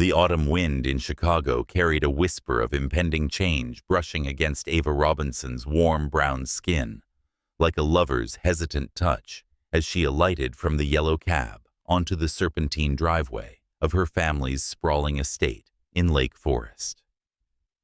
The autumn wind in Chicago carried a whisper of impending change brushing against Ava Robinson's warm brown skin, like a lover's hesitant touch as she alighted from the yellow cab onto the serpentine driveway of her family's sprawling estate in Lake Forest.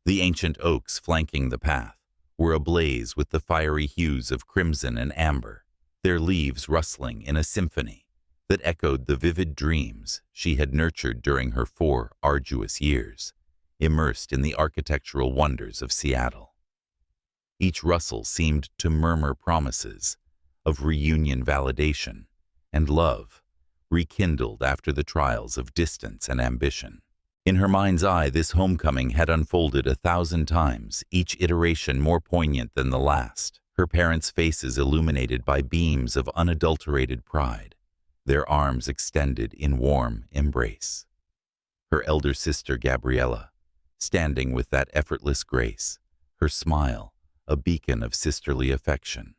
The ancient oaks flanking the path were ablaze with the fiery hues of crimson and amber, their leaves rustling in a symphony that echoed the vivid dreams she had nurtured during her 4 arduous years, immersed in the architectural wonders of Seattle. Each rustle seemed to murmur promises of reunion validation and love, rekindled after the trials of distance and ambition. In her mind's eye, this homecoming had unfolded 1,000 times, each iteration more poignant than the last, her parents' faces illuminated by beams of unadulterated pride, their arms extended in warm embrace. Her elder sister, Gabriella, standing with that effortless grace, her smile a beacon of sisterly affection.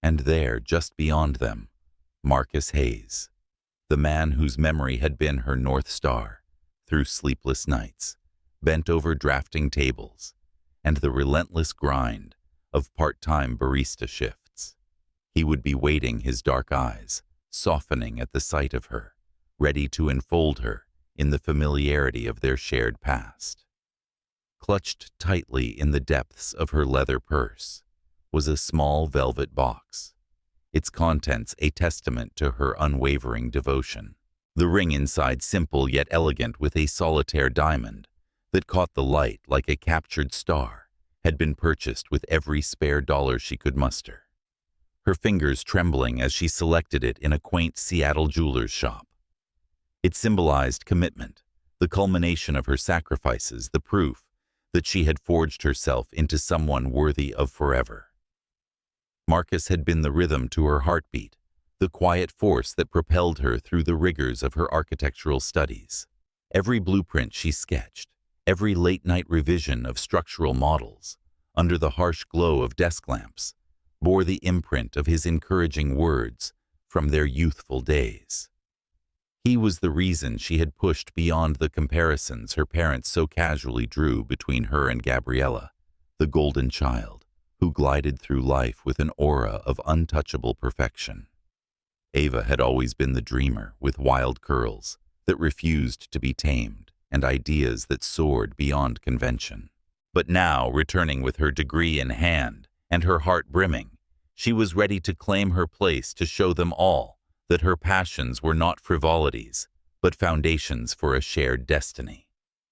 And there, just beyond them, Marcus Hayes, the man whose memory had been her North Star through sleepless nights, bent over drafting tables, and the relentless grind of part-time barista shifts. He would be waiting, his dark eyes softening at the sight of her, ready to enfold her in the familiarity of their shared past. Clutched tightly in the depths of her leather purse was a small velvet box, its contents a testament to her unwavering devotion. The ring inside simple yet elegant, with a solitaire diamond that caught the light like a captured star, had been purchased with every spare dollar she could muster, her fingers trembling as she selected it in a quaint Seattle jeweler's shop. It symbolized commitment, the culmination of her sacrifices, the proof that she had forged herself into someone worthy of forever. Marcus had been the rhythm to her heartbeat, the quiet force that propelled her through the rigors of her architectural studies. Every blueprint she sketched, every late-night revision of structural models, under the harsh glow of desk lamps, bore the imprint of his encouraging words from their youthful days. He was the reason she had pushed beyond the comparisons her parents so casually drew between her and Gabriella, the golden child, who glided through life with an aura of untouchable perfection. Ava had always been the dreamer with wild curls that refused to be tamed and ideas that soared beyond convention. But now, returning with her degree in hand and her heart brimming, she was ready to claim her place, to show them all that her passions were not frivolities, but foundations for a shared destiny.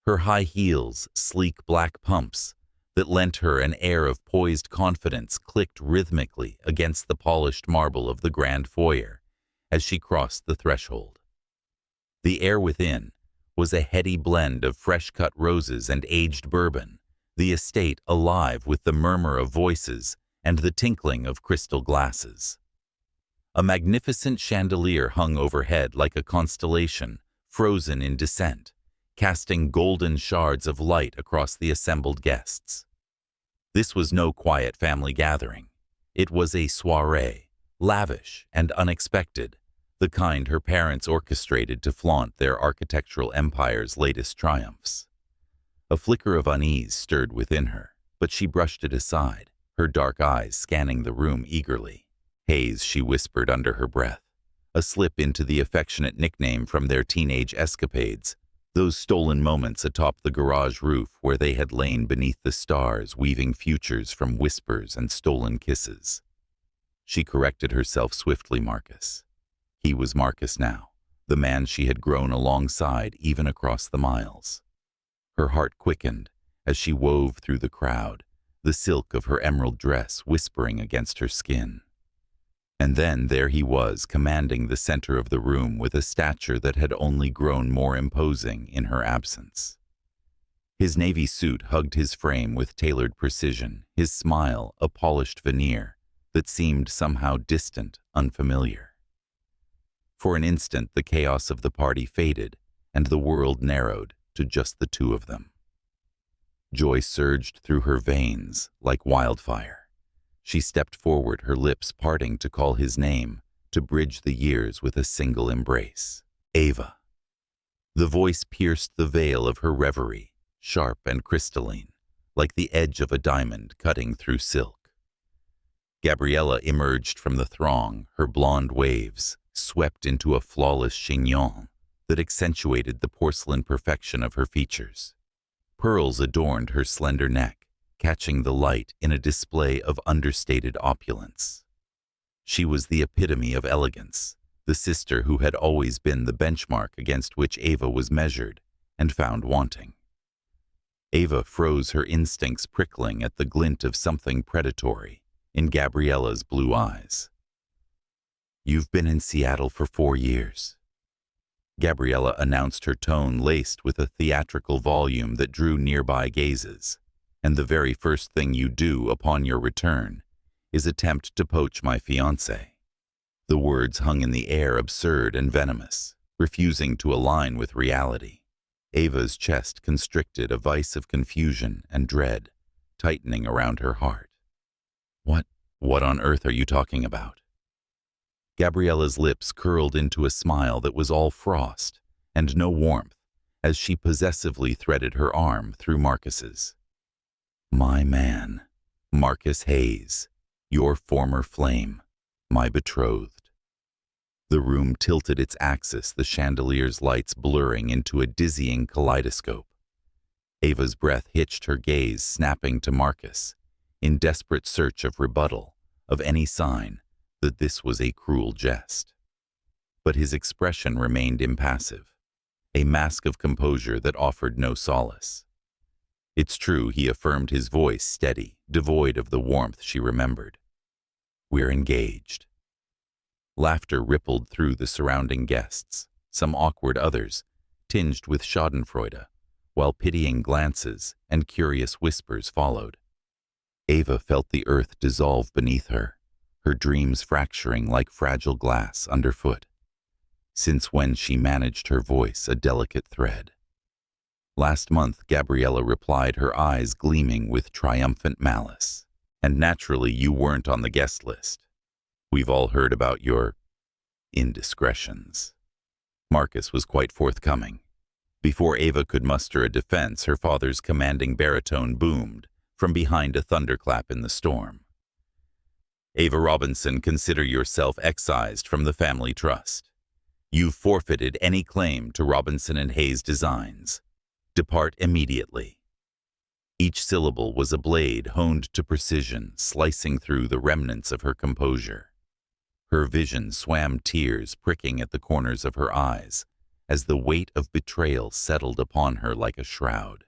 Her high heels, sleek black pumps that lent her an air of poised confidence, clicked rhythmically against the polished marble of the grand foyer as she crossed the threshold. The air within was a heady blend of fresh-cut roses and aged bourbon, the estate alive with the murmur of voices and the tinkling of crystal glasses. A magnificent chandelier hung overhead like a constellation, frozen in descent, casting golden shards of light across the assembled guests. This was no quiet family gathering. It was a soiree, lavish and unexpected, the kind her parents orchestrated to flaunt their architectural empire's latest triumphs. A flicker of unease stirred within her, but she brushed it aside, her dark eyes scanning the room eagerly. Hayes, she whispered under her breath, a slip into the affectionate nickname from their teenage escapades, those stolen moments atop the garage roof where they had lain beneath the stars, weaving futures from whispers and stolen kisses. She corrected herself swiftly. Marcus. He was Marcus now, the man she had grown alongside even across the miles. Her heart quickened as she wove through the crowd, the silk of her emerald dress whispering against her skin. And then there he was, commanding the center of the room with a stature that had only grown more imposing in her absence. His navy suit hugged his frame with tailored precision, his smile a polished veneer that seemed somehow distant, unfamiliar. For an instant, the chaos of the party faded, and the world narrowed to just the two of them. Joy surged through her veins like wildfire. She stepped forward, her lips parting to call his name, to bridge the years with a single embrace. Ava. The voice pierced the veil of her reverie, sharp and crystalline, like the edge of a diamond cutting through silk. Gabriella emerged from the throng, her blonde waves swept into a flawless chignon that accentuated the porcelain perfection of her features. Pearls adorned her slender neck, catching the light in a display of understated opulence. She was the epitome of elegance, the sister who had always been the benchmark against which Ava was measured and found wanting. Ava froze, her instincts prickling at the glint of something predatory in Gabriella's blue eyes. "You've been in Seattle for 4 years." Gabriella announced, her tone laced with a theatrical volume that drew nearby gazes. "And the very first thing you do upon your return is attempt to poach my fiancé." The words hung in the air, absurd and venomous, refusing to align with reality. Ava's chest constricted, a vice of confusion and dread tightening around her heart. What on earth are you talking about?" Gabriella's lips curled into a smile that was all frost and no warmth as she possessively threaded her arm through Marcus's. "My man, Marcus Hayes, your former flame, my betrothed." The room tilted its axis, the chandelier's lights blurring into a dizzying kaleidoscope. Ava's breath hitched, her gaze snapping to Marcus, in desperate search of rebuttal, of any sign that this was a cruel jest. But his expression remained impassive, a mask of composure that offered no solace. "It's true," he affirmed, his voice steady, devoid of the warmth she remembered. "We're engaged." Laughter rippled through the surrounding guests, some awkward, others tinged with schadenfreude, while pitying glances and curious whispers followed. Ava felt the earth dissolve beneath her, her dreams fracturing like fragile glass underfoot. Since when she managed her voice a delicate thread. "Last month," Gabriella replied, her eyes gleaming with triumphant malice. "And naturally you weren't on the guest list. We've all heard about your indiscretions." Marcus was quite forthcoming. Before Ava could muster a defense, her father's commanding baritone boomed from behind a thunderclap in the storm. "Ava Robinson, consider yourself excised from the family trust. You've forfeited any claim to Robinson and Hayes Designs. Depart immediately." Each syllable was a blade honed to precision, slicing through the remnants of her composure. Her vision swam, tears pricking at the corners of her eyes, as the weight of betrayal settled upon her like a shroud.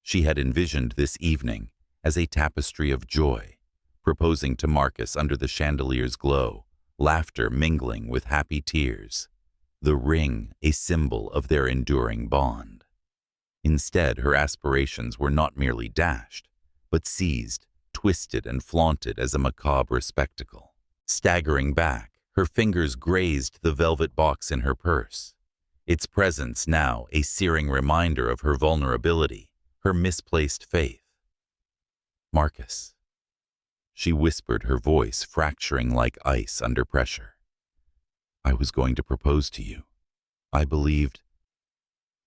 She had envisioned this evening as a tapestry of joy, proposing to Marcus under the chandelier's glow, laughter mingling with happy tears, the ring a symbol of their enduring bond. Instead, her aspirations were not merely dashed, but seized, twisted, and flaunted as a macabre spectacle. Staggering back, her fingers grazed the velvet box in her purse, its presence now a searing reminder of her vulnerability, her misplaced faith. "Marcus," she whispered, her voice fracturing like ice under pressure. "I was going to propose to you. I believed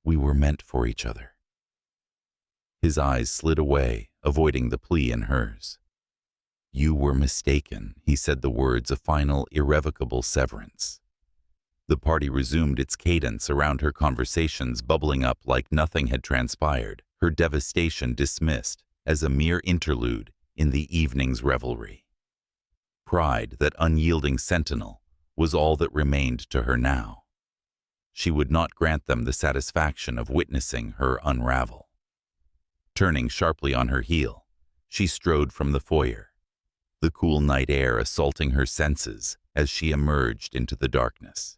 we were meant for each other." His eyes slid away, avoiding the plea in hers. "You were mistaken," he said, the words a final, irrevocable severance. The party resumed its cadence around her, conversations bubbling up like nothing had transpired, her devastation dismissed as a mere interlude in the evening's revelry. Pride, that unyielding sentinel, was all that remained to her now. She would not grant them the satisfaction of witnessing her unravel. Turning sharply on her heel, she strode from the foyer, the cool night air assaulting her senses as she emerged into the darkness.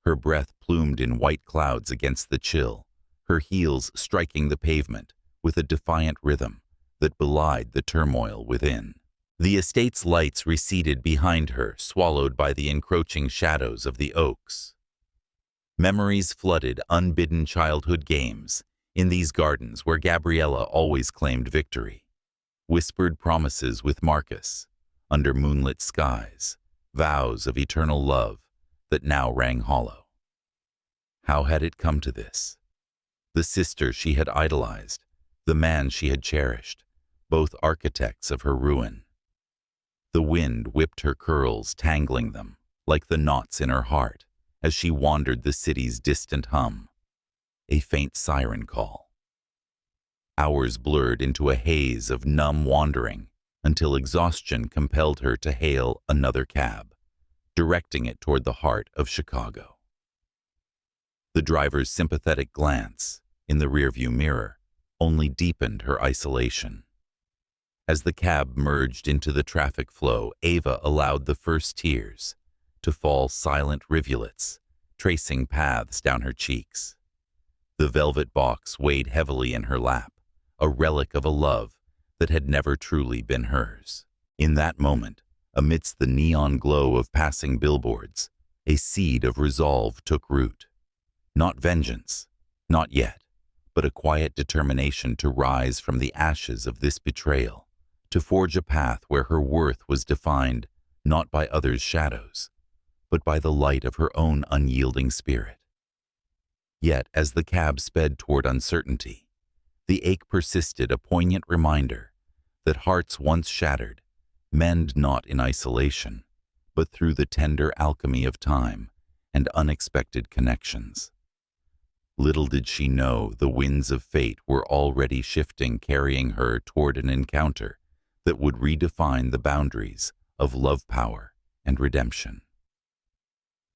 Her breath plumed in white clouds against the chill, her heels striking the pavement with a defiant rhythm that belied the turmoil within. The estate's lights receded behind her, swallowed by the encroaching shadows of the oaks. Memories flooded unbidden childhood games in these gardens where Gabriella always claimed victory. Whispered promises with Marcus, under moonlit skies, vows of eternal love that now rang hollow. How had it come to this? The sister she had idolized, the man she had cherished, both architects of her ruin. The wind whipped her curls, tangling them, like the knots in her heart, as she wandered the city's distant hum. A faint siren call. Hours blurred into a haze of numb wandering until exhaustion compelled her to hail another cab, directing it toward the heart of Chicago. The driver's sympathetic glance in the rearview mirror only deepened her isolation. As the cab merged into the traffic flow, Ava allowed the first tears to fall silent rivulets, tracing paths down her cheeks. The velvet box weighed heavily in her lap, a relic of a love that had never truly been hers. In that moment, amidst the neon glow of passing billboards, a seed of resolve took root. Not vengeance, not yet, but a quiet determination to rise from the ashes of this betrayal, to forge a path where her worth was defined not by others' shadows, but by the light of her own unyielding spirit. Yet, as the cab sped toward uncertainty, the ache persisted, a poignant reminder that hearts once shattered mend not in isolation, but through the tender alchemy of time and unexpected connections. Little did she know the winds of fate were already shifting, carrying her toward an encounter that would redefine the boundaries of love, power, and redemption.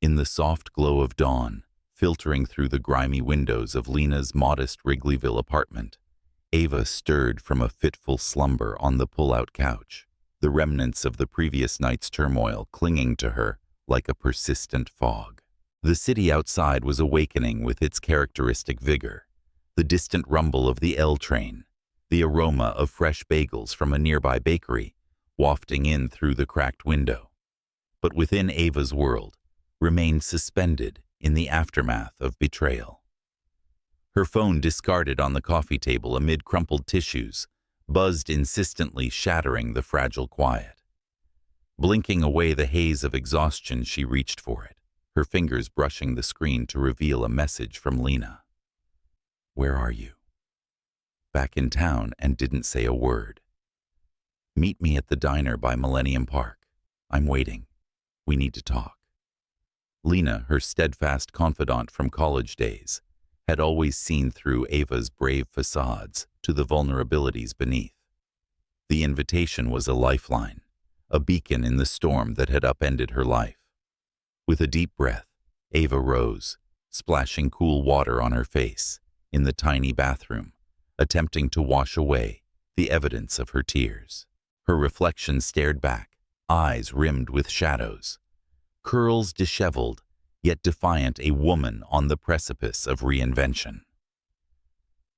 In the soft glow of dawn, filtering through the grimy windows of Lena's modest Wrigleyville apartment, Ava stirred from a fitful slumber on the pull-out couch, the remnants of the previous night's turmoil clinging to her like a persistent fog. The city outside was awakening with its characteristic vigor, the distant rumble of the L train, the aroma of fresh bagels from a nearby bakery wafting in through the cracked window. But within Ava's world remained suspended in the aftermath of betrayal. Her phone, discarded on the coffee table amid crumpled tissues, buzzed insistently, shattering the fragile quiet. Blinking away the haze of exhaustion, she reached for it, her fingers brushing the screen to reveal a message from Lena. "Where are you?" "Back in town, and didn't say a word." "Meet me at the diner by Millennium Park. I'm waiting. We need to talk." Lena, her steadfast confidant from college days, had always seen through Ava's brave facades to the vulnerabilities beneath. The invitation was a lifeline, a beacon in the storm that had upended her life. With a deep breath, Ava rose, splashing cool water on her face in the tiny bathroom, attempting to wash away the evidence of her tears. Her reflection stared back, eyes rimmed with shadows, curls disheveled, yet defiant, a woman on the precipice of reinvention.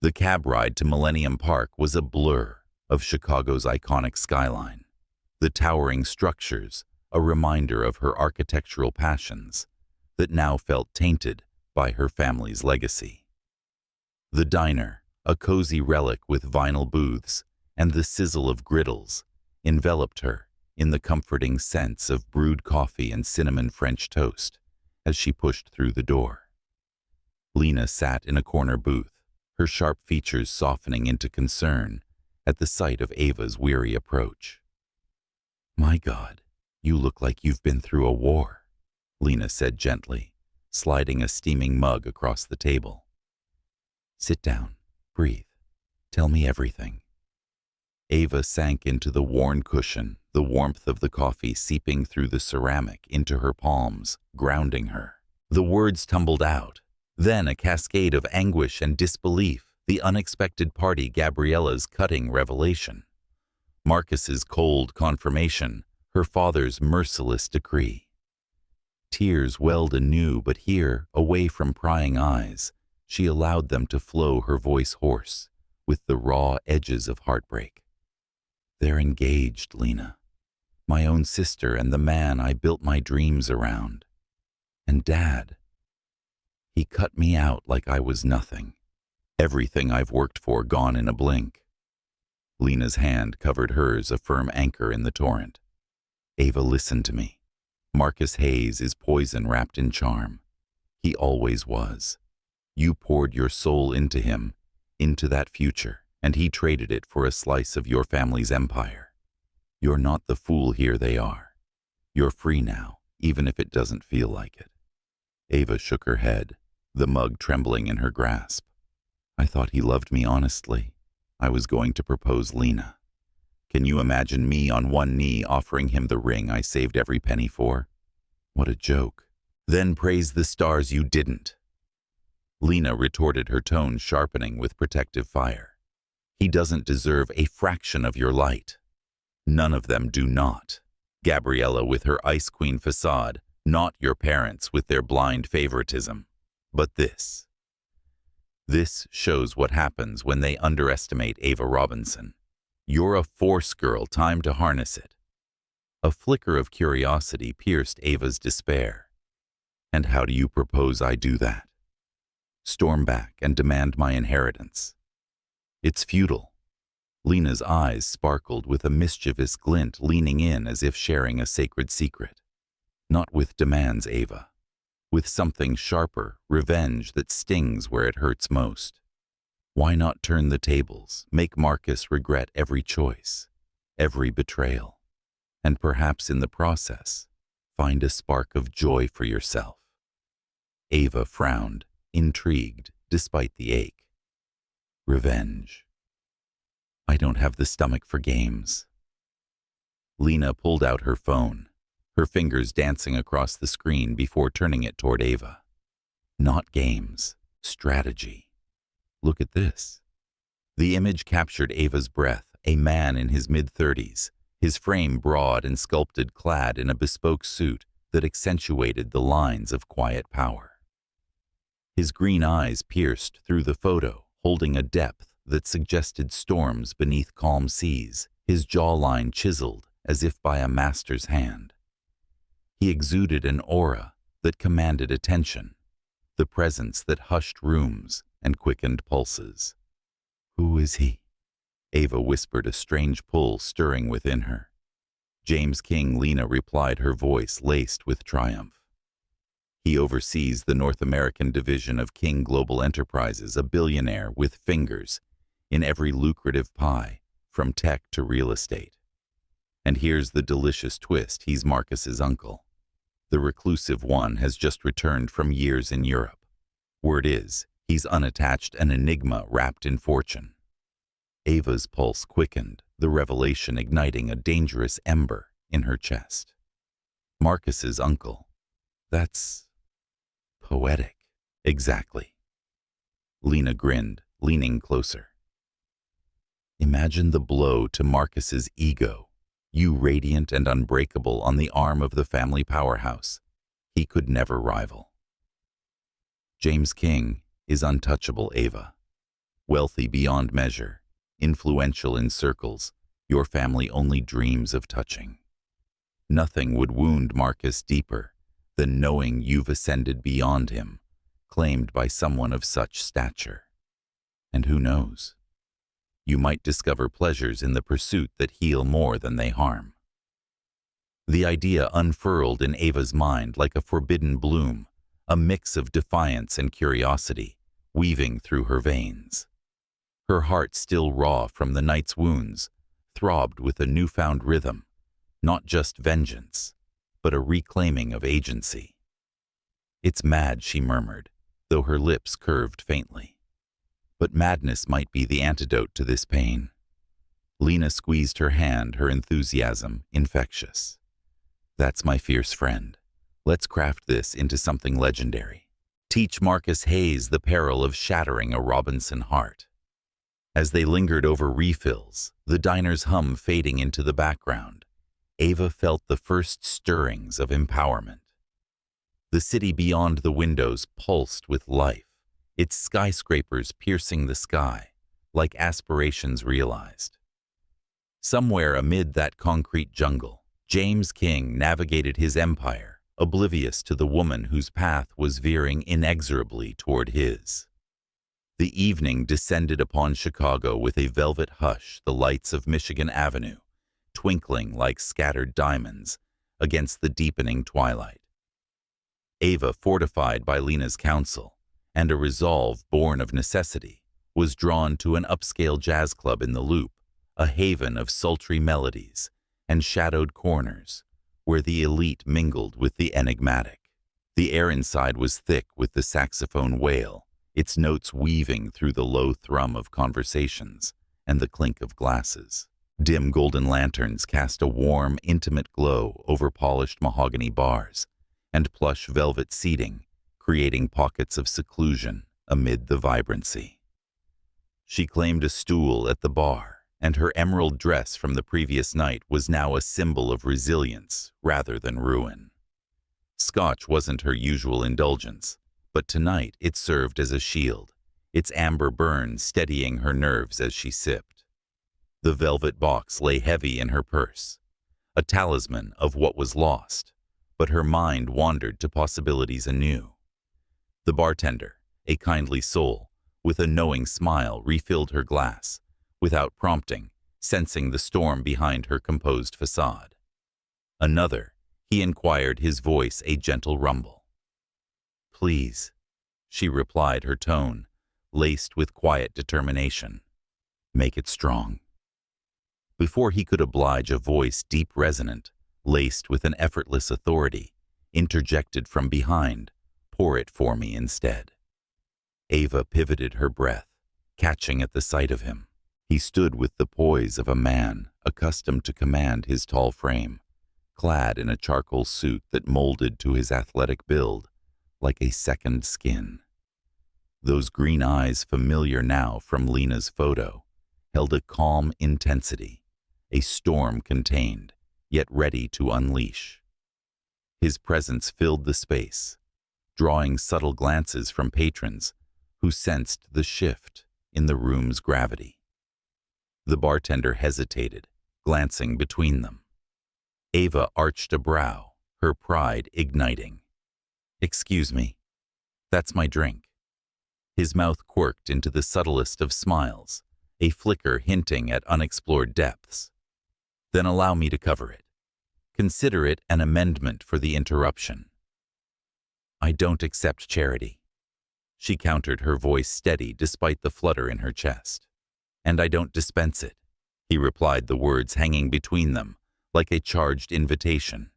The cab ride to Millennium Park was a blur of Chicago's iconic skyline, the towering structures a reminder of her architectural passions that now felt tainted by her family's legacy. The diner, a cozy relic with vinyl booths and the sizzle of griddles, enveloped her in the comforting sense of brewed coffee and cinnamon French toast as she pushed through the door. Lena sat in a corner booth, her sharp features softening into concern at the sight of Ava's weary approach. "My God, you look like you've been through a war," Lena said gently, sliding a steaming mug across the table. "Sit down, breathe, tell me everything." Ava sank into the worn cushion, the warmth of the coffee seeping through the ceramic into her palms, grounding her. The words tumbled out, then a cascade of anguish and disbelief, the unexpected party, Gabriella's cutting revelation, Marcus's cold confirmation, her father's merciless decree. Tears welled anew, but here, away from prying eyes, she allowed them to flow, her voice hoarse with the raw edges of heartbreak. "They're engaged, Lena. My own sister and the man I built my dreams around. And Dad, he cut me out like I was nothing. Everything I've worked for gone in a blink." Lena's hand covered hers, a firm anchor in the torrent. "Ava, listen to me. Marcus Hayes is poison wrapped in charm. He always was. You poured your soul into him, into that future, and he traded it for a slice of your family's empire. You're not the fool here they are. You're free now, even if it doesn't feel like it. Ava shook her head, the mug trembling in her grasp. I thought he loved me honestly. I was going to propose Lena. Can you imagine me on one knee offering him the ring I saved every penny for? What a joke. Then praise the stars you didn't. Lena retorted, her tone sharpening with protective fire. He doesn't deserve a fraction of your light. None of them do not. Gabriella with her Ice Queen facade, not your parents with their blind favoritism. But this shows what happens when they underestimate Ava Robinson. You're a force girl, time to harness it. A flicker of curiosity pierced Ava's despair. And how do you propose I do that? Storm back and demand my inheritance. It's futile. Lena's eyes sparkled with a mischievous glint, leaning in as if sharing a sacred secret. Not with demands, Ava. With something sharper, revenge that stings where it hurts most. Why not turn the tables, make Marcus regret every choice, every betrayal, and perhaps in the process, find a spark of joy for yourself? Ava frowned, intrigued despite the ache. Revenge. I don't have the stomach for games. Lena pulled out her phone, her fingers dancing across the screen before turning it toward Ava. Not games, strategy. Look at this. The image captured Ava's breath, a man in his mid-30s, his frame broad and sculpted, clad in a bespoke suit that accentuated the lines of quiet power. His green eyes pierced through the photo, holding a depth that suggested storms beneath calm seas, his jawline chiseled as if by a master's hand. He exuded an aura that commanded attention, the presence that hushed rooms and quickened pulses. Who is he? Ava whispered, a strange pull stirring within her. James King, Lena replied, her voice laced with triumph. He oversees the North American division of King Global Enterprises, a billionaire with fingers in every lucrative pie, from tech to real estate. And here's the delicious twist, he's Marcus's uncle. The reclusive one has just returned from years in Europe. Word is, he's unattached, an enigma wrapped in fortune. Ava's pulse quickened, the revelation igniting a dangerous ember in her chest. Marcus's uncle. That's poetic. Exactly. Lena grinned, leaning closer. Imagine the blow to Marcus's ego. You radiant and unbreakable on the arm of the family powerhouse. He could never rival. James King is untouchable, Ava. Wealthy beyond measure, influential in circles your family only dreams of touching. Nothing would wound Marcus deeper than knowing you've ascended beyond him, claimed by someone of such stature. And who knows? You might discover pleasures in the pursuit that heal more than they harm. The idea unfurled in Ava's mind like a forbidden bloom, a mix of defiance and curiosity, weaving through her veins. Her heart, still raw from the night's wounds, throbbed with a newfound rhythm, not just vengeance, but a reclaiming of agency. It's mad, she murmured, though her lips curved faintly. But madness might be the antidote to this pain. Lena squeezed her hand, her enthusiasm infectious. That's my fierce friend. Let's craft this into something legendary. Teach Marcus Hayes the peril of shattering a Robinson heart. As they lingered over refills, the diner's hum fading into the background, Ava felt the first stirrings of empowerment. The city beyond the windows pulsed with life, its skyscrapers piercing the sky, like aspirations realized. Somewhere amid that concrete jungle, James King navigated his empire, oblivious to the woman whose path was veering inexorably toward his. The evening descended upon Chicago with a velvet hush, the lights of Michigan Avenue twinkling like scattered diamonds against the deepening twilight. Ava, fortified by Lena's counsel, and a resolve born of necessity, was drawn to an upscale jazz club in the Loop, a haven of sultry melodies and shadowed corners, where the elite mingled with the enigmatic. The air inside was thick with the saxophone wail, its notes weaving through the low thrum of conversations and the clink of glasses. Dim golden lanterns cast a warm, intimate glow over polished mahogany bars and plush velvet seating, creating pockets of seclusion amid the vibrancy. She claimed a stool at the bar, and her emerald dress from the previous night was now a symbol of resilience rather than ruin. Scotch wasn't her usual indulgence, but tonight it served as a shield, its amber burn steadying her nerves as she sipped. The velvet box lay heavy in her purse, a talisman of what was lost, but her mind wandered to possibilities anew. The bartender, a kindly soul, with a knowing smile refilled her glass, without prompting, sensing the storm behind her composed facade. Another, he inquired, his voice a gentle rumble. "Please," she replied, her tone laced with quiet determination. "Make it strong." Before he could oblige, a voice deep resonant, laced with an effortless authority, interjected from behind, "Pour it for me instead." Ava pivoted her breath, catching at the sight of him. He stood with the poise of a man accustomed to command his tall frame, clad in a charcoal suit that molded to his athletic build like a second skin. Those green eyes, familiar now from Lena's photo, held a calm intensity, a storm contained, yet ready to unleash. His presence filled the space, drawing subtle glances from patrons who sensed the shift in the room's gravity. The bartender hesitated, glancing between them. Ava arched a brow, her pride igniting. "Excuse me, that's my drink." His mouth quirked into the subtlest of smiles, a flicker hinting at unexplored depths. "Then allow me to cover it. Consider it an amendment for the interruption." "I don't accept charity," she countered, her voice steady despite the flutter in her chest. "And I don't dispense it," he replied, the words hanging between them like a charged invitation.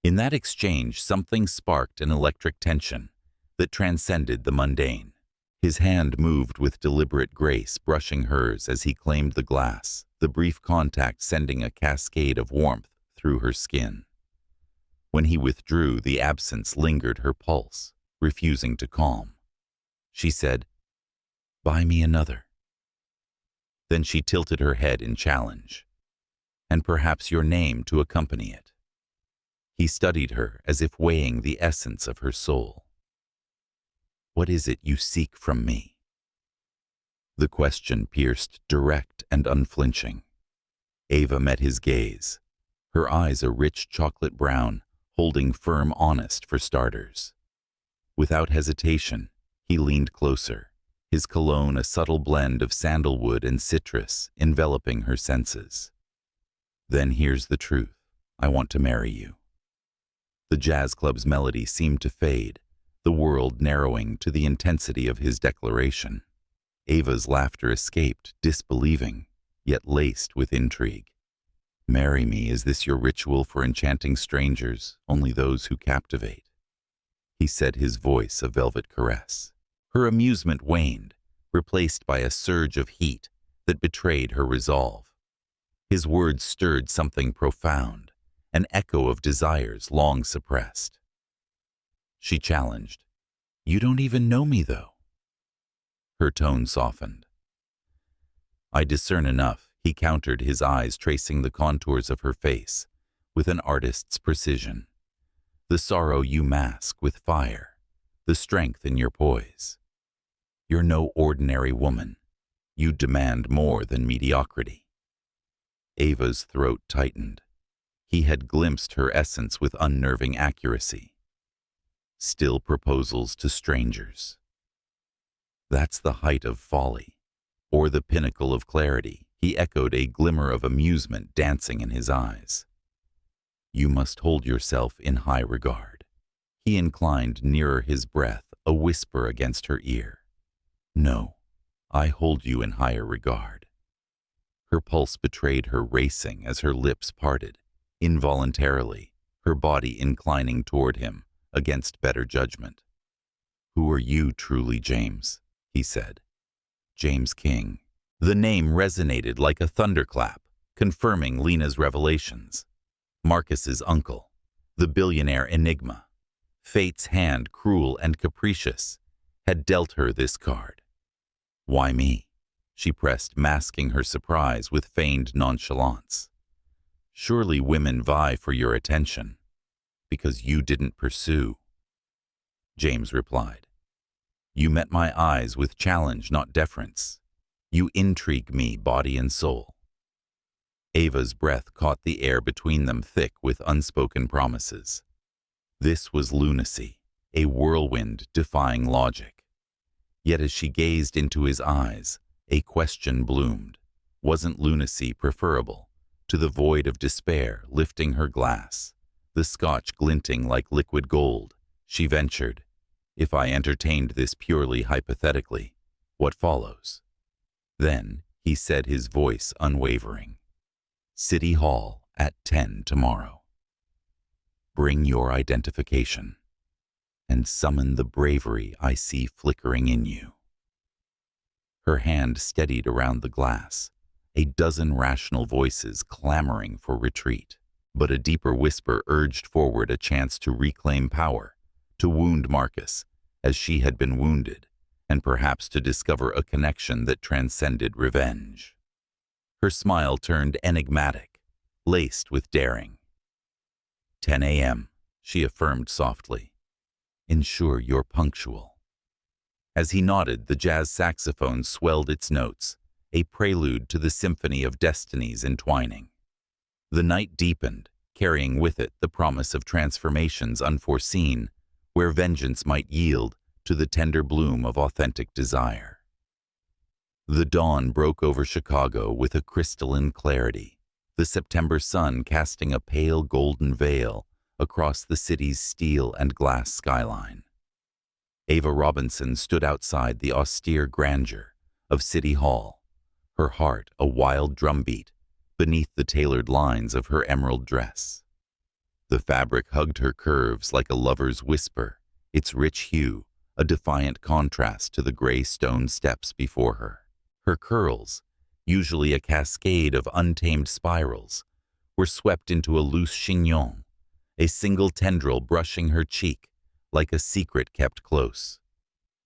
In that exchange, something sparked an electric tension that transcended the mundane. His hand moved with deliberate grace, brushing hers as he claimed the glass, the brief contact sending a cascade of warmth through her skin. When he withdrew, the absence lingered her pulse, refusing to calm. She said, "Buy me another." Then she tilted her head in challenge. "And perhaps your name to accompany it." He studied her as if weighing the essence of her soul. "What is it you seek from me?" The question pierced direct and unflinching. Ava met his gaze, her eyes a rich chocolate brown, holding firm honest for starters. Without hesitation, he leaned closer, his cologne a subtle blend of sandalwood and citrus enveloping her senses. "Then here's the truth. I want to marry you." The jazz club's melody seemed to fade, the world narrowing to the intensity of his declaration. Ava's laughter escaped, disbelieving, yet laced with intrigue. "Marry me, is this your ritual for enchanting strangers, only those who captivate?" He said, his voice a velvet caress. Her amusement waned, replaced by a surge of heat that betrayed her resolve. His words stirred something profound, an echo of desires long suppressed. She challenged, "You don't even know me, though." Her tone softened. "I discern enough," he countered, his eyes tracing the contours of her face with an artist's precision. "The sorrow you mask with fire, the strength in your poise. You're no ordinary woman. You demand more than mediocrity." Ava's throat tightened. He had glimpsed her essence with unnerving accuracy. Still proposals to strangers. That's the height of folly, or the pinnacle of clarity, he echoed, a glimmer of amusement dancing in his eyes. "You must hold yourself in high regard." He inclined nearer, his breath a whisper against her ear. No, I hold you in higher regard. Her pulse betrayed her racing as her lips parted, involuntarily, her body inclining toward him against better judgment. Who are you truly, James? He said. James King. The name resonated like a thunderclap, confirming Lena's revelations. Marcus's uncle, the billionaire enigma. Fate's hand, cruel and capricious, had dealt her this card. Why me? She pressed, masking her surprise with feigned nonchalance. Surely women vie for your attention, because you didn't pursue. James replied. You met my eyes with challenge, not deference. You intrigue me, body and soul. Ava's breath caught the air between them, thick with unspoken promises. This was lunacy, a whirlwind defying logic. Yet as she gazed into his eyes, a question bloomed. Wasn't lunacy preferable to the void of despair lifting her glass, the scotch glinting like liquid gold? She ventured, if I entertained this purely hypothetically, what follows? Then he said, his voice unwavering. City Hall at 10 tomorrow. Bring your identification and summon the bravery I see flickering in you. Her hand steadied around the glass, a dozen rational voices clamoring for retreat, but a deeper whisper urged forward, a chance to reclaim power, to wound Marcus as she had been wounded, and perhaps to discover a connection that transcended revenge. Her smile turned enigmatic, laced with daring. 10 a.m., she affirmed softly. Ensure you're punctual. As he nodded, the jazz saxophone swelled its notes, a prelude to the symphony of destinies entwining. The night deepened, carrying with it the promise of transformations unforeseen, where vengeance might yield to the tender bloom of authentic desire. The dawn broke over Chicago with a crystalline clarity, the September sun casting a pale golden veil across the city's steel and glass skyline. Ava Robinson stood outside the austere grandeur of City Hall, her heart a wild drumbeat beneath the tailored lines of her emerald dress. The fabric hugged her curves like a lover's whisper, its rich hue a defiant contrast to the gray stone steps before her. Her curls, usually a cascade of untamed spirals, were swept into a loose chignon, a single tendril brushing her cheek like a secret kept close.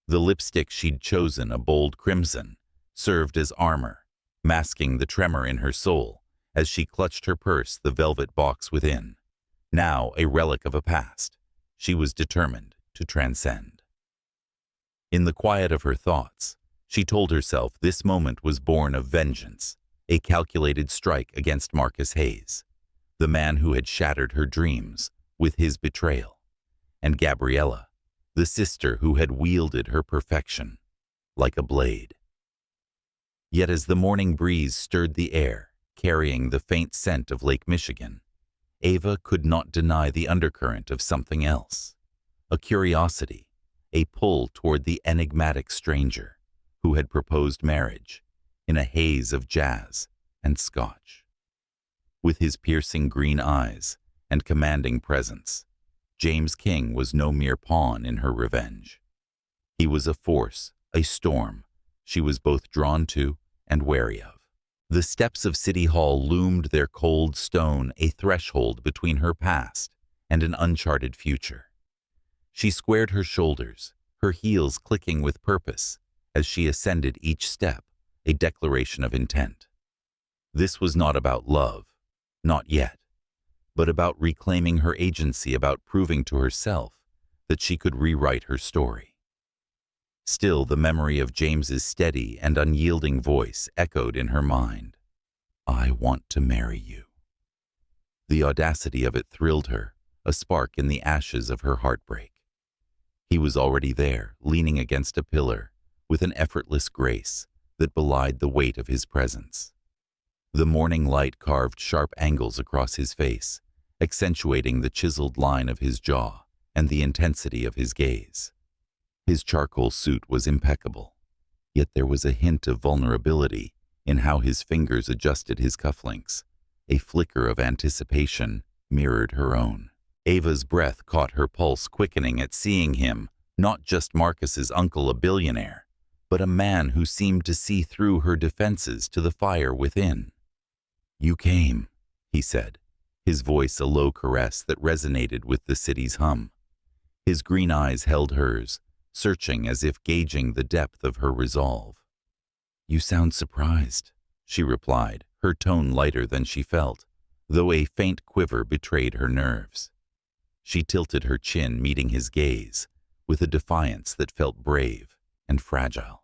The lipstick she'd chosen, a bold crimson, served as armor, masking the tremor in her soul as she clutched her purse, the velvet box within. Now a relic of a past, she was determined to transcend. In the quiet of her thoughts, she told herself this moment was born of vengeance, a calculated strike against Marcus Hayes, the man who had shattered her dreams with his betrayal, and Gabriella, the sister who had wielded her perfection like a blade. Yet as the morning breeze stirred the air, carrying the faint scent of Lake Michigan, Ava could not deny the undercurrent of something else, a curiosity, a pull toward the enigmatic stranger who had proposed marriage in a haze of jazz and scotch. With his piercing green eyes and commanding presence, James King was no mere pawn in her revenge. He was a force, a storm, she was both drawn to and wary of. The steps of City Hall loomed, their cold stone a threshold between her past and an uncharted future. She squared her shoulders, her heels clicking with purpose, as she ascended each step, a declaration of intent. This was not about love, not yet, but about reclaiming her agency, about proving to herself that she could rewrite her story. Still, the memory of James's steady and unyielding voice echoed in her mind. I want to marry you. The audacity of it thrilled her, a spark in the ashes of her heartbreak. He was already there, leaning against a pillar, with an effortless grace that belied the weight of his presence. The morning light carved sharp angles across his face, accentuating the chiseled line of his jaw and the intensity of his gaze. His charcoal suit was impeccable, yet there was a hint of vulnerability in how his fingers adjusted his cufflinks. A flicker of anticipation mirrored her own. Ava's breath caught her pulse quickening at seeing him, not just Marcus's uncle, a billionaire, but a man who seemed to see through her defenses to the fire within. "You came," he said, his voice a low caress that resonated with the city's hum. His green eyes held hers, searching as if gauging the depth of her resolve. "You sound surprised," she replied, her tone lighter than she felt, though a faint quiver betrayed her nerves. She tilted her chin, meeting his gaze, with a defiance that felt brave and fragile.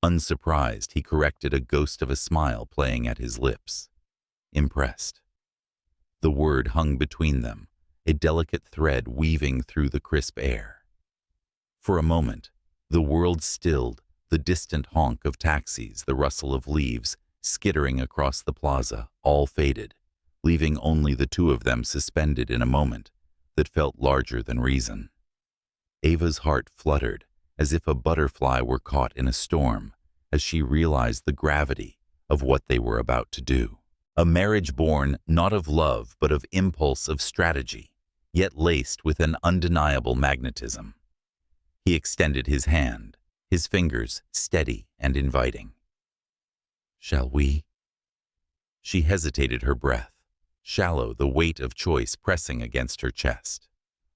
Unsurprised, he corrected, a ghost of a smile playing at his lips. "Impressed." The word hung between them, a delicate thread weaving through the crisp air. For a moment, the world stilled, the distant honk of taxis, the rustle of leaves skittering across the plaza, all faded, leaving only the two of them suspended in a moment that felt larger than reason. Ava's heart fluttered, as if a butterfly were caught in a storm, as she realized the gravity of what they were about to do. A marriage born not of love but of impulse, of strategy, yet laced with an undeniable magnetism. He extended his hand, his fingers steady and inviting. "Shall we?" She hesitated, her breath shallow, the weight of choice pressing against her chest.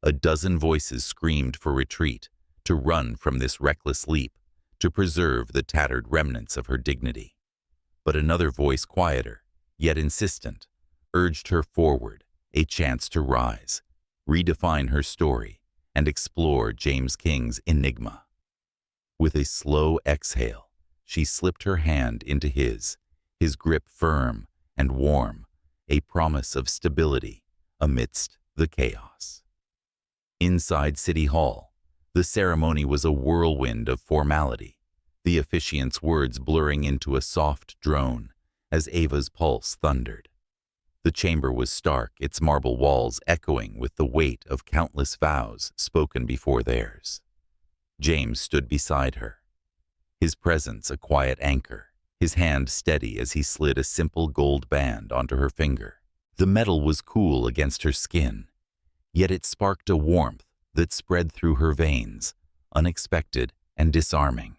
A dozen voices screamed for retreat, to run from this reckless leap, to preserve the tattered remnants of her dignity. But another voice, quieter, yet insistent, urged her forward, a chance to rise, redefine her story, and explore James King's enigma. With a slow exhale, she slipped her hand into his grip firm and warm, a promise of stability amidst the chaos. Inside City Hall, the ceremony was a whirlwind of formality, the officiant's words blurring into a soft drone as Ava's pulse thundered. The chamber was stark, its marble walls echoing with the weight of countless vows spoken before theirs. James stood beside her, his presence a quiet anchor, his hand steady as he slid a simple gold band onto her finger. The metal was cool against her skin, yet it sparked a warmth that spread through her veins, unexpected and disarming.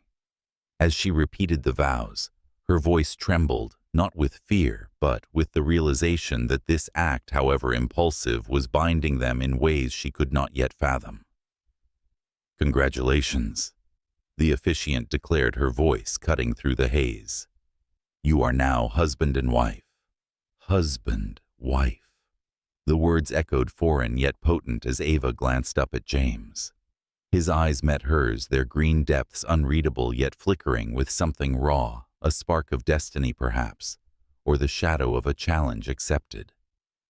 As she repeated the vows, her voice trembled, not with fear, but with the realization that this act, however impulsive, was binding them in ways she could not yet fathom. "Congratulations," the officiant declared, her voice cutting through the haze. "You are now husband and wife." Husband, wife. The words echoed foreign yet potent as Ava glanced up at James. His eyes met hers, their green depths unreadable yet flickering with something raw, a spark of destiny perhaps, or the shadow of a challenge accepted.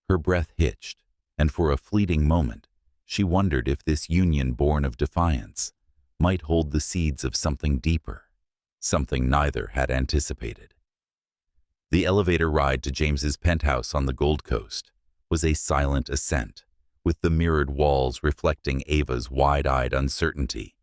Her breath hitched, and for a fleeting moment, she wondered if this union born of defiance might hold the seeds of something deeper, something neither had anticipated. The elevator ride to James's penthouse on the Gold Coast was a silent ascent, with the mirrored walls reflecting Ava's wide-eyed uncertainty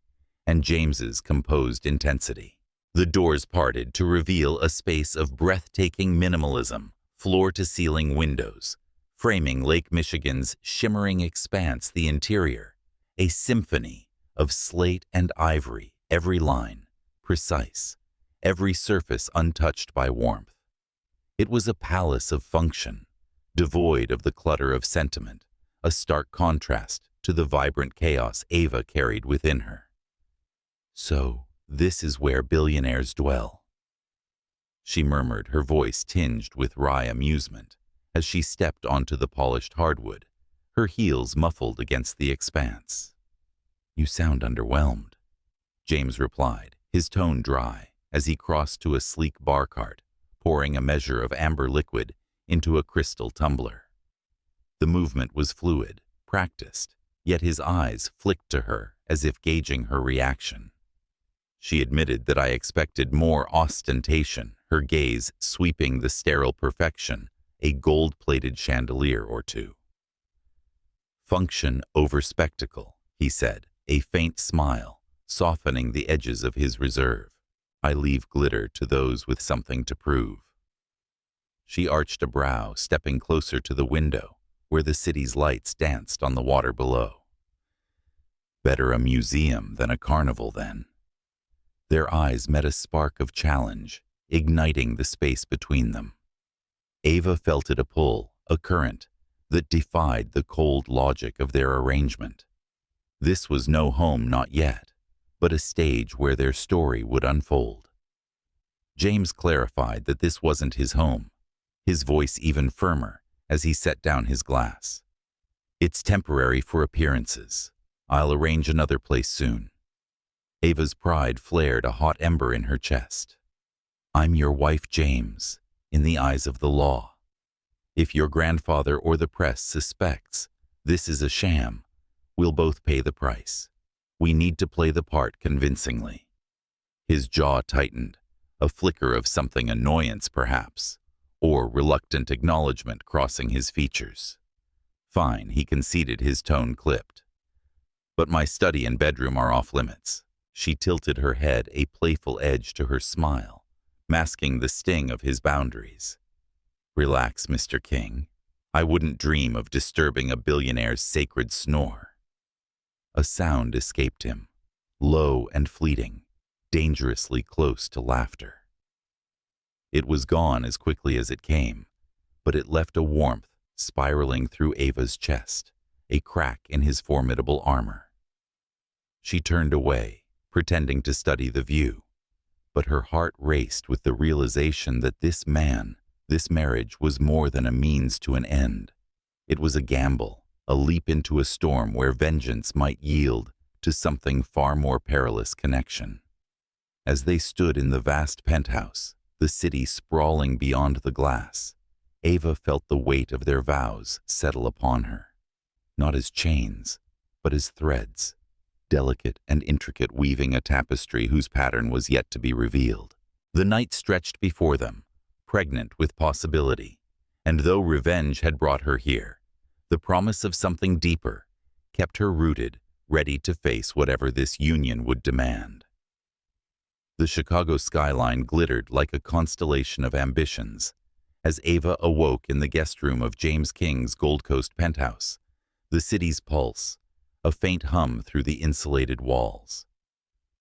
and James's composed intensity. The doors parted to reveal a space of breathtaking minimalism, floor-to-ceiling windows, framing Lake Michigan's shimmering expanse. The interior, a symphony of slate and ivory, every line precise, every surface untouched by warmth. It was a palace of function, devoid of the clutter of sentiment, a stark contrast to the vibrant chaos Ava carried within her. "So, this is where billionaires dwell," she murmured, her voice tinged with wry amusement, as she stepped onto the polished hardwood, her heels muffled against the expanse. "You sound underwhelmed," James replied, his tone dry, as he crossed to a sleek bar cart, pouring a measure of amber liquid into a crystal tumbler. The movement was fluid, practiced, yet his eyes flicked to her as if gauging her reaction. She admitted that I expected more ostentation, her gaze sweeping the sterile perfection, a gold-plated chandelier or two. Function over spectacle, he said, a faint smile, softening the edges of his reserve. I leave glitter to those with something to prove. She arched a brow, stepping closer to the window, where the city's lights danced on the water below. Better a museum than a carnival, then. Their eyes met a spark of challenge, igniting the space between them. Ava felt it a pull, a current, that defied the cold logic of their arrangement. This was no home, not yet, but a stage where their story would unfold. James clarified that this wasn't his home, his voice even firmer as he set down his glass. It's temporary for appearances. I'll arrange another place soon. Ava's pride flared a hot ember in her chest. I'm your wife, James, in the eyes of the law. If your grandfather or the press suspects this is a sham, we'll both pay the price. We need to play the part convincingly. His jaw tightened, a flicker of something annoyance perhaps, or reluctant acknowledgement crossing his features. Fine, he conceded, his tone clipped. But my study and bedroom are off limits. She tilted her head, a playful edge to her smile, masking the sting of his boundaries. Relax, Mr. King. I wouldn't dream of disturbing a billionaire's sacred snore. A sound escaped him, low and fleeting, dangerously close to laughter. It was gone as quickly as it came, but it left a warmth spiraling through Ava's chest, a crack in his formidable armor. She turned away, pretending to study the view, but her heart raced with the realization that this marriage was more than a means to an end. It was a gamble, a leap into a storm where vengeance might yield to something far more perilous: connection. As they stood in the vast penthouse, the city sprawling beyond the glass, Ava felt the weight of their vows settle upon her, not as chains, but as threads, delicate and intricate, weaving a tapestry whose pattern was yet to be revealed. The night stretched before them, pregnant with possibility, and though revenge had brought her here, the promise of something deeper kept her rooted, ready to face whatever this union would demand. The Chicago skyline glittered like a constellation of ambitions as Ava awoke in the guest room of James King's Gold Coast penthouse, the city's pulse, a faint hum through the insulated walls.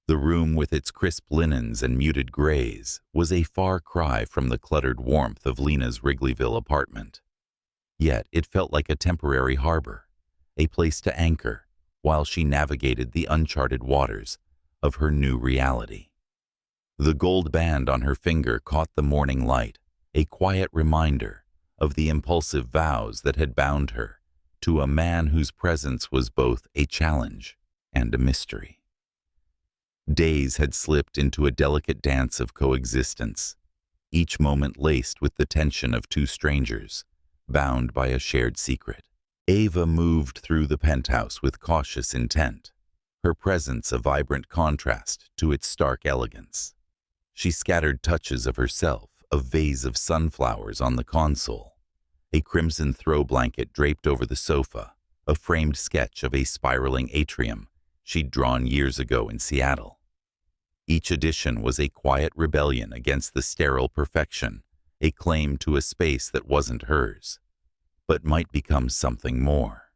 The room, with its crisp linens and muted grays, was a far cry from the cluttered warmth of Lena's Wrigleyville apartment. Yet it felt like a temporary harbor, a place to anchor while she navigated the uncharted waters of her new reality. The gold band on her finger caught the morning light, a quiet reminder of the impulsive vows that had bound her to a man whose presence was both a challenge and a mystery. Days had slipped into a delicate dance of coexistence, each moment laced with the tension of two strangers, bound by a shared secret. Ava moved through the penthouse with cautious intent, her presence a vibrant contrast to its stark elegance. She scattered touches of herself, a vase of sunflowers on the console, a crimson throw blanket draped over the sofa, a framed sketch of a spiraling atrium she'd drawn years ago in Seattle. Each addition was a quiet rebellion against the sterile perfection, a claim to a space that wasn't hers, but might become something more.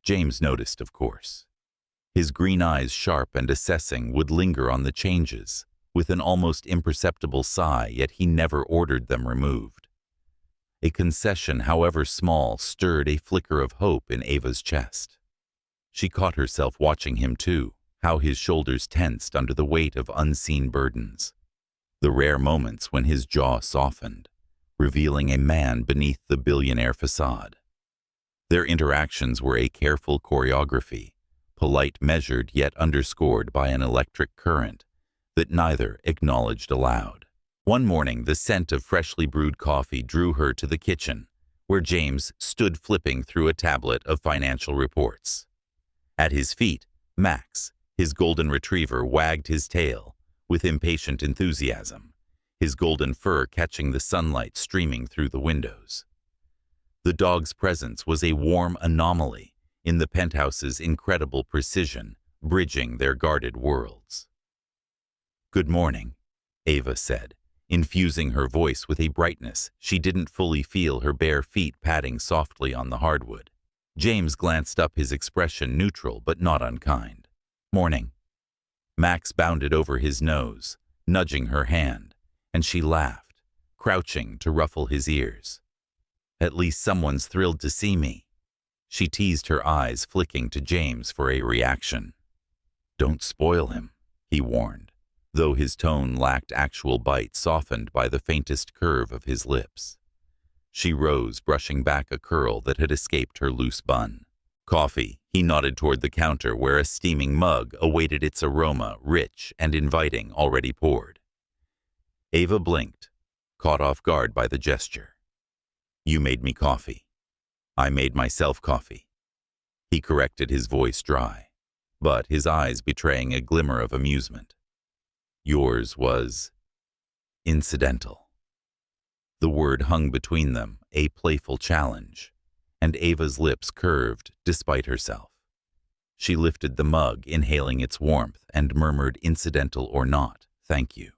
James noticed, of course. His green eyes, sharp and assessing, would linger on the changes, with an almost imperceptible sigh, yet he never ordered them removed. A concession, however small, stirred a flicker of hope in Ava's chest. She caught herself watching him too, how his shoulders tensed under the weight of unseen burdens. The rare moments when his jaw softened, revealing a man beneath the billionaire facade. Their interactions were a careful choreography, polite, measured, yet underscored by an electric current that neither acknowledged aloud. One morning, the scent of freshly brewed coffee drew her to the kitchen, where James stood flipping through a tablet of financial reports. At his feet, Max, his golden retriever, wagged his tail with impatient enthusiasm, his golden fur catching the sunlight streaming through the windows. The dog's presence was a warm anomaly in the penthouse's incredible precision, bridging their guarded worlds. "Good morning," Ava said, infusing her voice with a brightness she didn't fully feel, her bare feet padding softly on the hardwood. James glanced up, his expression neutral but not unkind. "Morning." Max bounded over his nose, nudging her hand, and she laughed, crouching to ruffle his ears. "At least someone's thrilled to see me." She teased, her eyes flicking to James for a reaction. "Don't spoil him," he warned, though his tone lacked actual bite, softened by the faintest curve of his lips. She rose, brushing back a curl that had escaped her loose bun. "Coffee." He nodded toward the counter where a steaming mug awaited, its aroma, rich and inviting, already poured. Ava blinked, caught off guard by the gesture. "You made me coffee." "I made myself coffee," he corrected, his voice dry, but his eyes betraying a glimmer of amusement. "Yours was incidental." The word hung between them, a playful challenge, and Ava's lips curved despite herself. She lifted the mug, inhaling its warmth, and murmured, "Incidental or not, thank you."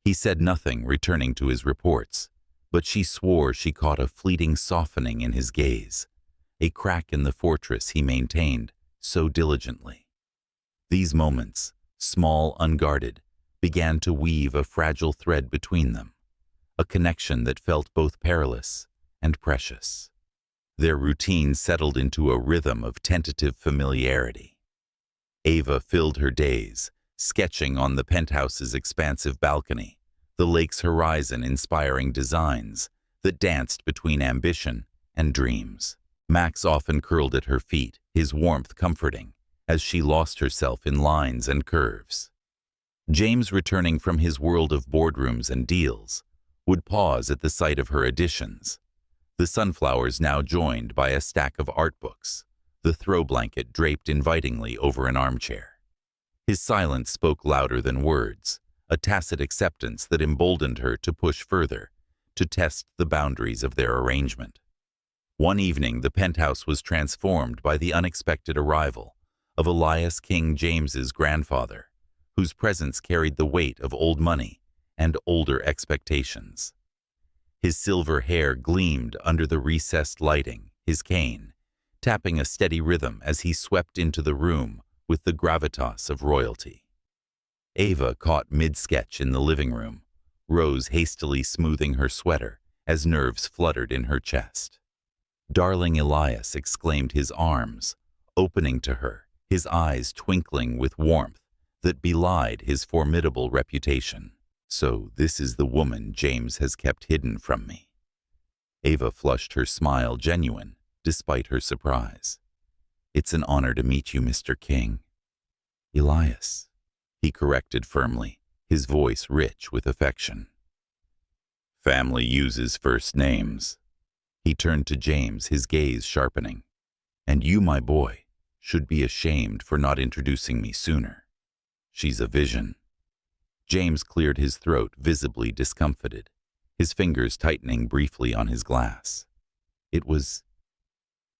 He said nothing, returning to his reports, but she swore she caught a fleeting softening in his gaze, a crack in the fortress he maintained so diligently. These moments, small, unguarded, began to weave a fragile thread between them, a connection that felt both perilous and precious. Their routine settled into a rhythm of tentative familiarity. Ava filled her days, sketching on the penthouse's expansive balcony, the lake's horizon, inspiring designs that danced between ambition and dreams. Max often curled at her feet, his warmth comforting, as she lost herself in lines and curves. James, returning from his world of boardrooms and deals, would pause at the sight of her additions, the sunflowers now joined by a stack of art books, the throw blanket draped invitingly over an armchair. His silence spoke louder than words, a tacit acceptance that emboldened her to push further, to test the boundaries of their arrangement. One evening, the penthouse was transformed by the unexpected arrival of Elias King James's grandfather, whose presence carried the weight of old money and older expectations. His silver hair gleamed under the recessed lighting, his cane tapping a steady rhythm as he swept into the room with the gravitas of royalty. Ava, caught mid-sketch in the living room, rose hastily, smoothing her sweater as nerves fluttered in her chest. "Darling Elias," exclaimed, his arms opening to her, his eyes twinkling with warmth that belied his formidable reputation. "So this is the woman James has kept hidden from me." Ava flushed, her smile genuine, despite her surprise. "It's an honor to meet you, Mr. King." "Elias," he corrected firmly, his voice rich with affection. "Family uses first names." He turned to James, his gaze sharpening. "And you, my boy, should be ashamed for not introducing me sooner. She's a vision." James cleared his throat, visibly discomfited, his fingers tightening briefly on his glass. It was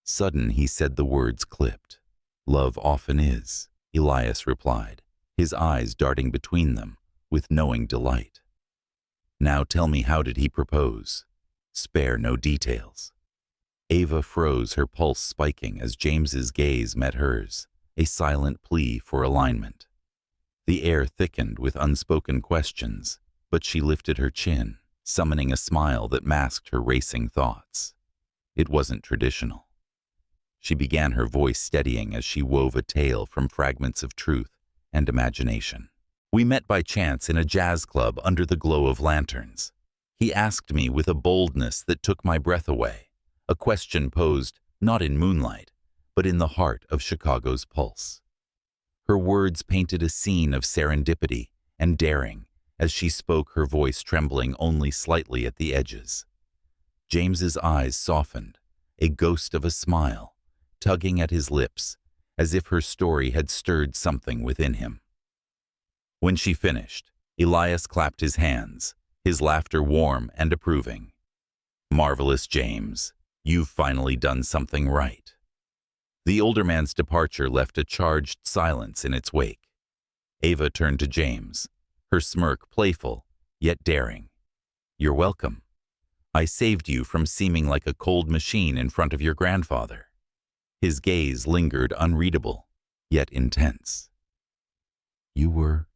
sudden. He said, the words clipped. "Love often is," Elias replied, his eyes darting between them with knowing delight. "Now tell me, how did he propose? Spare no details." Ava froze, her pulse spiking as James's gaze met hers, a silent plea for alignment. The air thickened with unspoken questions, but she lifted her chin, summoning a smile that masked her racing thoughts. It wasn't traditional. She began, her voice steadying as she wove a tale from fragments of truth and imagination. "We met by chance in a jazz club under the glow of lanterns. He asked me with a boldness that took my breath away, a question posed not in moonlight, but in the heart of Chicago's pulse." Her words painted a scene of serendipity and daring as she spoke, her voice trembling only slightly at the edges. James's eyes softened, a ghost of a smile, tugging at his lips, as if her story had stirred something within him. When she finished, Elias clapped his hands, his laughter warm and approving. "Marvelous, James. You've finally done something right." The older man's departure left a charged silence in its wake. Ava turned to James, her smirk playful, yet daring. "You're welcome. I saved you from seeming like a cold machine in front of your grandfather." His gaze lingered unreadable, yet intense. "You were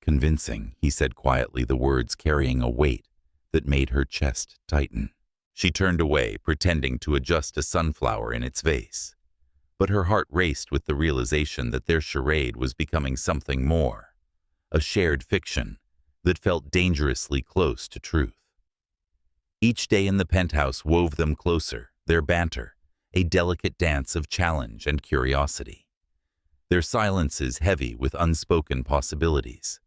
convincing," he said quietly, the words carrying a weight that made her chest tighten. She turned away, pretending to adjust a sunflower in its vase. But her heart raced with the realization that their charade was becoming something more, a shared fiction that felt dangerously close to truth. Each day in the penthouse wove them closer, their banter, a delicate dance of challenge and curiosity. Their silences heavy with unspoken possibilities.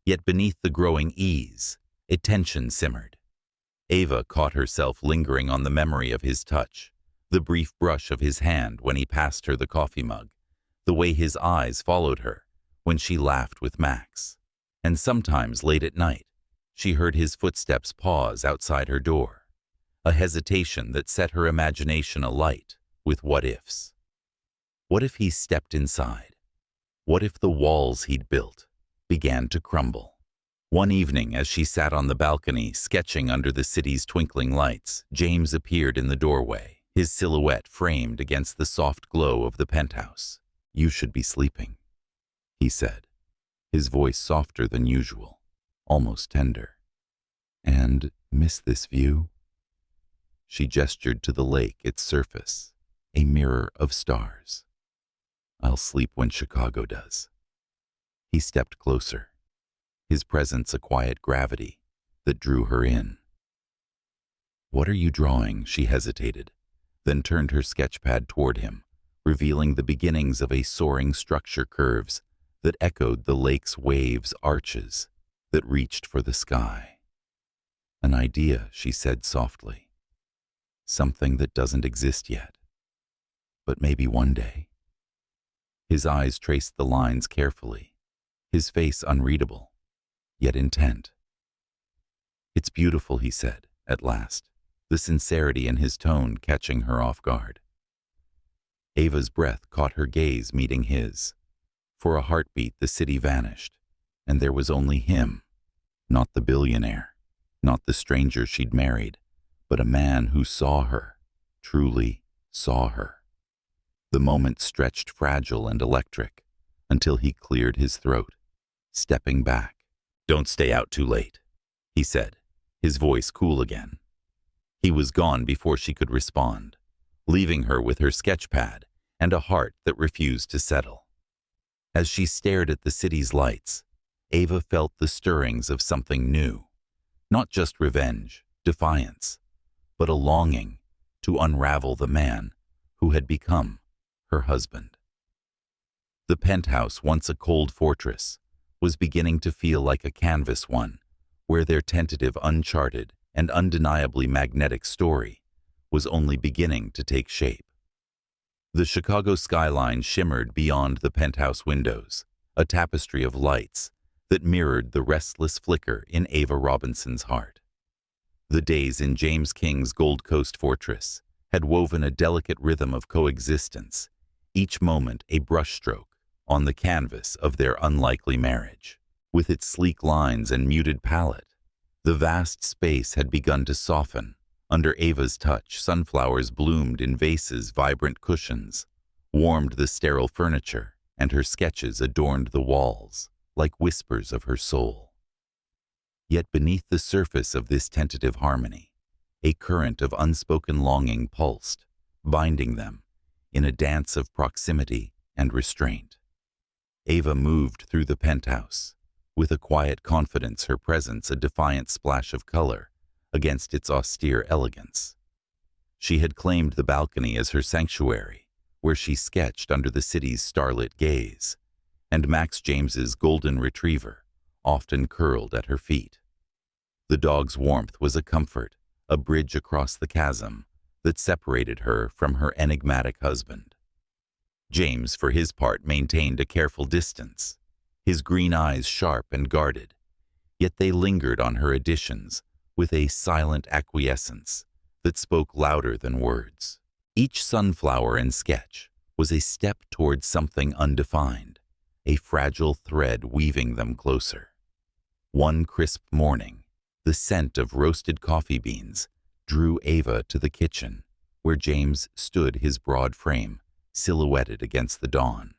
Yet beneath the growing ease, a tension simmered. Ava caught herself lingering on the memory of his touch, the brief brush of his hand when he passed her the coffee mug, the way his eyes followed her when she laughed with Max. And sometimes late at night, she heard his footsteps pause outside her door, a hesitation that set her imagination alight with what-ifs. What if he stepped inside? What if the walls he'd built began to crumble? One evening, as she sat on the balcony, sketching under the city's twinkling lights, James appeared in the doorway, his silhouette framed against the soft glow of the penthouse. "You should be sleeping," he said, his voice softer than usual, almost tender. "And miss this view?" She gestured to the lake, its surface, a mirror of stars. "I'll sleep when Chicago does." He stepped closer, his presence a quiet gravity that drew her in. "What are you drawing?" She hesitated, then turned her sketchpad toward him, revealing the beginnings of a soaring structure, curves that echoed the lake's waves, arches that reached for the sky. "An idea," she said softly. "Something that doesn't exist yet. But maybe one day." His eyes traced the lines carefully, his face unreadable, yet intent. "It's beautiful," he said, at last, the sincerity in his tone catching her off guard. Ava's breath caught her gaze meeting his. For a heartbeat, the city vanished, and there was only him, not the billionaire, not the stranger she'd married, but a man who saw her, truly saw her. The moment stretched fragile and electric until he cleared his throat, stepping back. "Don't stay out too late," he said, his voice cool again. He was gone before she could respond, leaving her with her sketchpad and a heart that refused to settle. As she stared at the city's lights, Ava felt the stirrings of something new, not just revenge, defiance, but a longing to unravel the man who had become her husband. The penthouse, once a cold fortress, was beginning to feel like a canvas one, where their tentative, uncharted, and undeniably magnetic story was only beginning to take shape. The Chicago skyline shimmered beyond the penthouse windows, a tapestry of lights that mirrored the restless flicker in Ava Robinson's heart. The days in James King's Gold Coast fortress had woven a delicate rhythm of coexistence, each moment a brushstroke on the canvas of their unlikely marriage. With its sleek lines and muted palette, the vast space had begun to soften. Under Ava's touch, sunflowers bloomed in vases, vibrant cushions warmed the sterile furniture, and her sketches adorned the walls like whispers of her soul. Yet beneath the surface of this tentative harmony, a current of unspoken longing pulsed, binding them in a dance of proximity and restraint. Ava moved through the penthouse, with a quiet confidence, her presence a defiant splash of color against its austere elegance. She had claimed the balcony as her sanctuary, where she sketched under the city's starlit gaze, and Max James's golden retriever often curled at her feet. The dog's warmth was a comfort, a bridge across the chasm that separated her from her enigmatic husband. James, for his part, maintained a careful distance, his green eyes sharp and guarded, yet they lingered on her additions with a silent acquiescence that spoke louder than words. Each sunflower and sketch was a step towards something undefined, a fragile thread weaving them closer. One crisp morning, the scent of roasted coffee beans drew Ava to the kitchen, where James stood, his broad frame silhouetted against the dawn.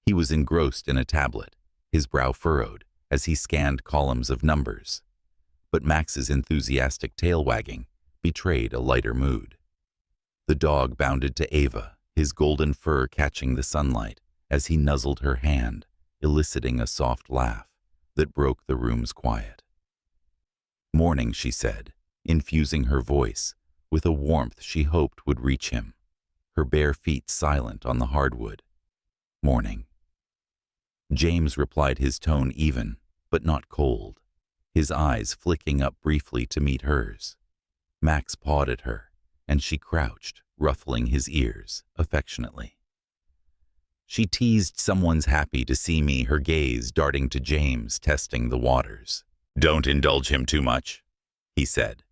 He was engrossed in a tablet, his brow furrowed as he scanned columns of numbers. But Max's enthusiastic tail wagging betrayed a lighter mood. The dog bounded to Ava, his golden fur catching the sunlight as he nuzzled her hand, eliciting a soft laugh that broke the room's quiet. "Morning," she said, infusing her voice with a warmth she hoped would reach him, her bare feet silent on the hardwood. "Morning." James replied, his tone even, but not cold, his eyes flicking up briefly to meet hers. Max pawed at her, and she crouched, ruffling his ears affectionately. She teased, "Someone's happy to see me," her gaze darting to James, testing the waters. "Don't indulge him too much," he said,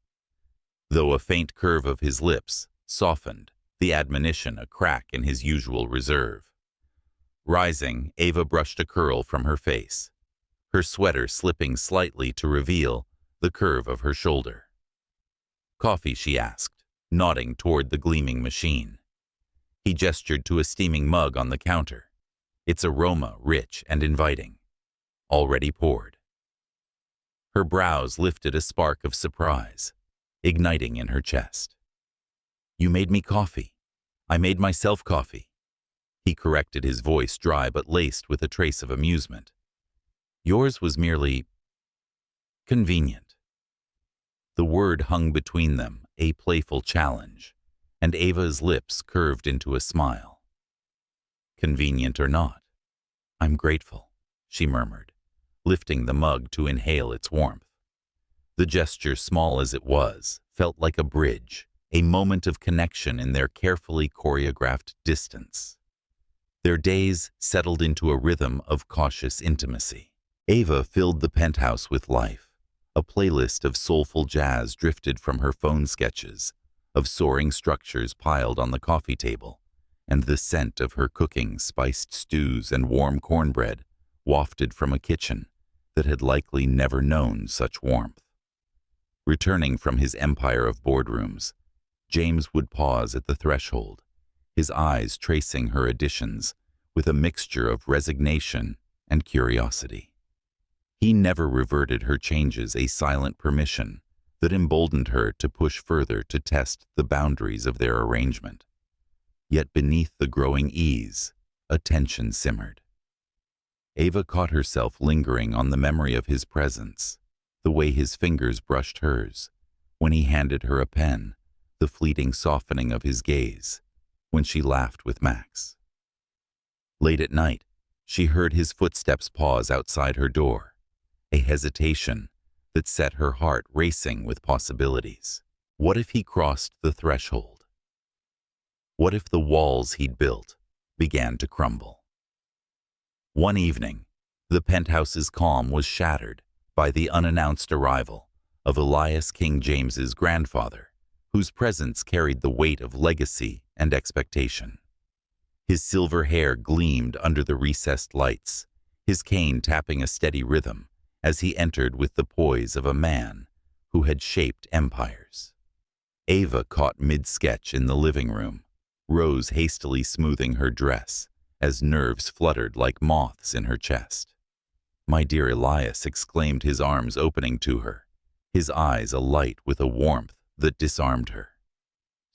though a faint curve of his lips softened the admonition a crack in his usual reserve. Rising, Ava brushed a curl from her face, her sweater slipping slightly to reveal the curve of her shoulder. "Coffee?" she asked, nodding toward the gleaming machine. He gestured to a steaming mug on the counter, its aroma rich and inviting. "Already poured." Her brows lifted a spark of surprise, igniting in her chest. "You made me coffee. I made myself coffee." He corrected, his voice dry but laced with a trace of amusement. "Yours was merely convenient." The word hung between them, a playful challenge, and Ava's lips curved into a smile. "Convenient or not, I'm grateful," she murmured, lifting the mug to inhale its warmth. The gesture, small as it was, felt like a bridge, a moment of connection in their carefully choreographed distance. Their days settled into a rhythm of cautious intimacy. Ava filled the penthouse with life. A playlist of soulful jazz drifted from her phone sketches, of soaring structures piled on the coffee table, and the scent of her cooking spiced stews and warm cornbread wafted from a kitchen that had likely never known such warmth. Returning from his empire of boardrooms, James would pause at the threshold, his eyes tracing her additions with a mixture of resignation and curiosity. He never reverted her changes, a silent permission that emboldened her to push further to test the boundaries of their arrangement. Yet beneath the growing ease, a tension simmered. Ava caught herself lingering on the memory of his presence, the way his fingers brushed hers, when he handed her a pen, the fleeting softening of his gaze, when she laughed with Max. Late at night, she heard his footsteps pause outside her door, a hesitation that set her heart racing with possibilities. What if he crossed the threshold? What if the walls he'd built began to crumble? One evening, the penthouse's calm was shattered by the unannounced arrival of Elias King James's grandfather, whose presence carried the weight of legacy and expectation. His silver hair gleamed under the recessed lights, his cane tapping a steady rhythm as he entered with the poise of a man who had shaped empires. Ava caught mid-sketch in the living room, Rose hastily smoothing her dress as nerves fluttered like moths in her chest. "My dear Elias," exclaimed, his arms opening to her, his eyes alight with a warmth that disarmed her.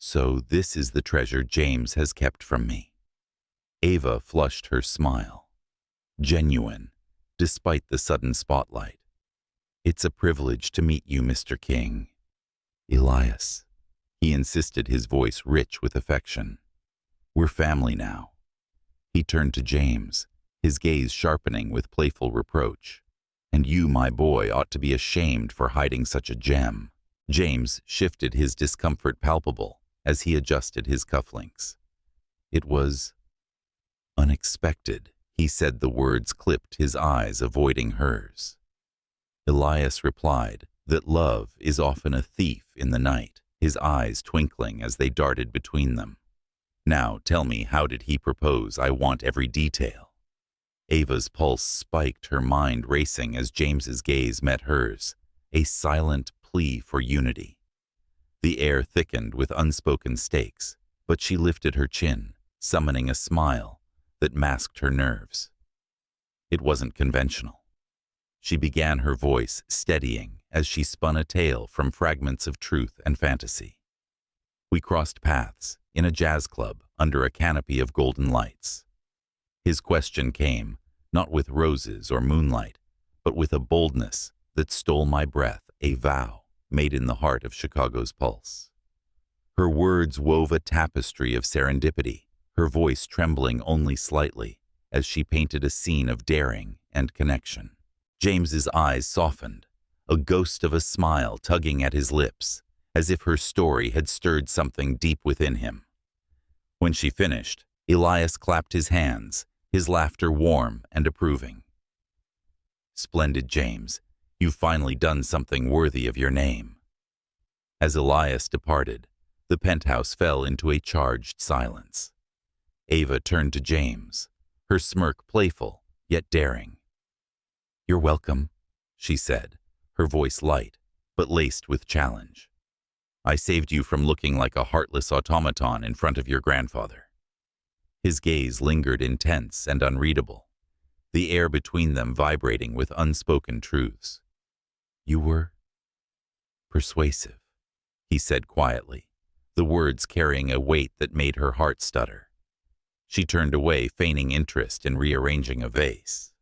"So this is the treasure James has kept from me." Ava flushed her smile, genuine, despite the sudden spotlight. "It's a privilege to meet you, Mr. King." "Elias," he insisted, his voice rich with affection. "We're family now." He turned to James, his gaze sharpening with playful reproach. "And you, my boy, ought to be ashamed for hiding such a gem." James shifted, his discomfort palpable as he adjusted his cufflinks. "It was unexpected," he said, the words clipped, his eyes avoiding hers. Elias replied that love is often a thief in the night, his eyes twinkling as they darted between them. Now tell me, how did he propose? I want every detail. Ava's pulse spiked, her mind racing as James's gaze met hers, a silent plea for unity. The air thickened with unspoken stakes, but she lifted her chin, summoning a smile that masked her nerves. It wasn't conventional. She began, her voice steadying as she spun a tale from fragments of truth and fantasy. We crossed paths in a jazz club under a canopy of golden lights. His question came, not with roses or moonlight, but with a boldness that stole my breath, a vow made in the heart of Chicago's pulse. Her words wove a tapestry of serendipity, her voice trembling only slightly as she painted a scene of daring and connection. James's eyes softened, a ghost of a smile tugging at his lips, as if her story had stirred something deep within him. When she finished, Elias clapped his hands, his laughter warm and approving. "Splendid, James. You've finally done something worthy of your name." As Elias departed, the penthouse fell into a charged silence. Ava turned to James, her smirk playful yet daring. "You're welcome," she said, her voice light but laced with challenge. "I saved you from looking like a heartless automaton in front of your grandfather." His gaze lingered intense and unreadable, the air between them vibrating with unspoken truths. "You were persuasive," he said quietly, the words carrying a weight that made her heart stutter. She turned away, feigning interest in rearranging a vase.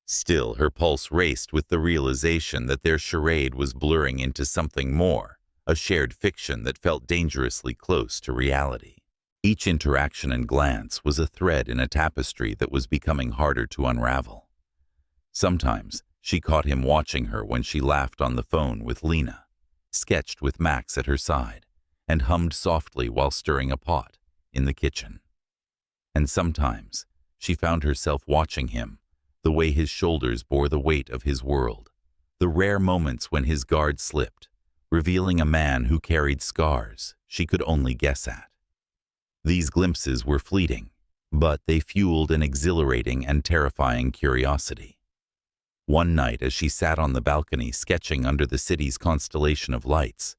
Still, her pulse raced with the realization that their charade was blurring into something more, a shared fiction that felt dangerously close to reality. Each interaction and glance was a thread in a tapestry that was becoming harder to unravel. Sometimes she caught him watching her when she laughed on the phone with Lena, sketched with Max at her side, and hummed softly while stirring a pot in the kitchen. And sometimes she found herself watching him, the way his shoulders bore the weight of his world, the rare moments when his guard slipped, revealing a man who carried scars she could only guess at. These glimpses were fleeting, but they fueled an exhilarating and terrifying curiosity. One night, as she sat on the balcony sketching under the city's constellation of lights,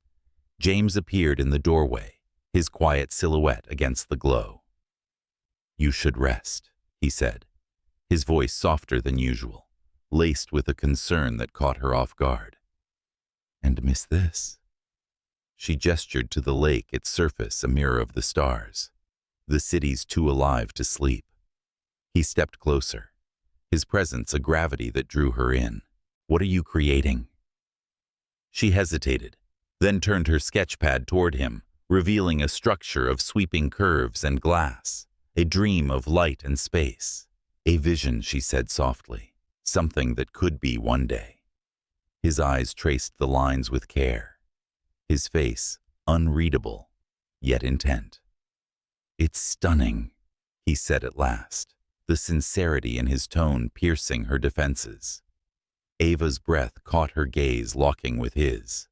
James appeared in the doorway, his quiet silhouette against the glow. "You should rest," he said, his voice softer than usual, laced with a concern that caught her off guard. "And miss this?" She gestured to the lake, its surface a mirror of the stars. The city's too alive to sleep. He stepped closer, his presence a gravity that drew her in. "What are you creating?" She hesitated, then turned her sketch pad toward him, revealing a structure of sweeping curves and glass, a dream of light and space. "A vision," she said softly, "something that could be one day." His eyes traced the lines with care, his face unreadable, yet intent. "It's stunning," he said at last, the sincerity in his tone piercing her defenses. Ava's breath caught her gaze locking with his.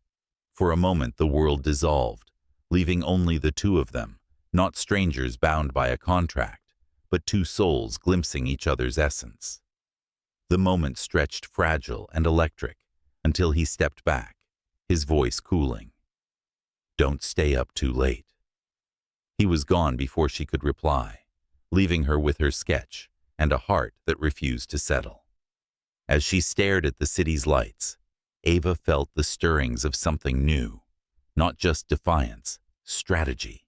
For a moment the world dissolved, leaving only the two of them, not strangers bound by a contract, but two souls glimpsing each other's essence. The moment stretched fragile and electric until he stepped back, his voice cooling. "Don't stay up too late." He was gone before she could reply, leaving her with her sketch and a heart that refused to settle. As she stared at the city's lights, Ava felt the stirrings of something new, not just defiance, strategy,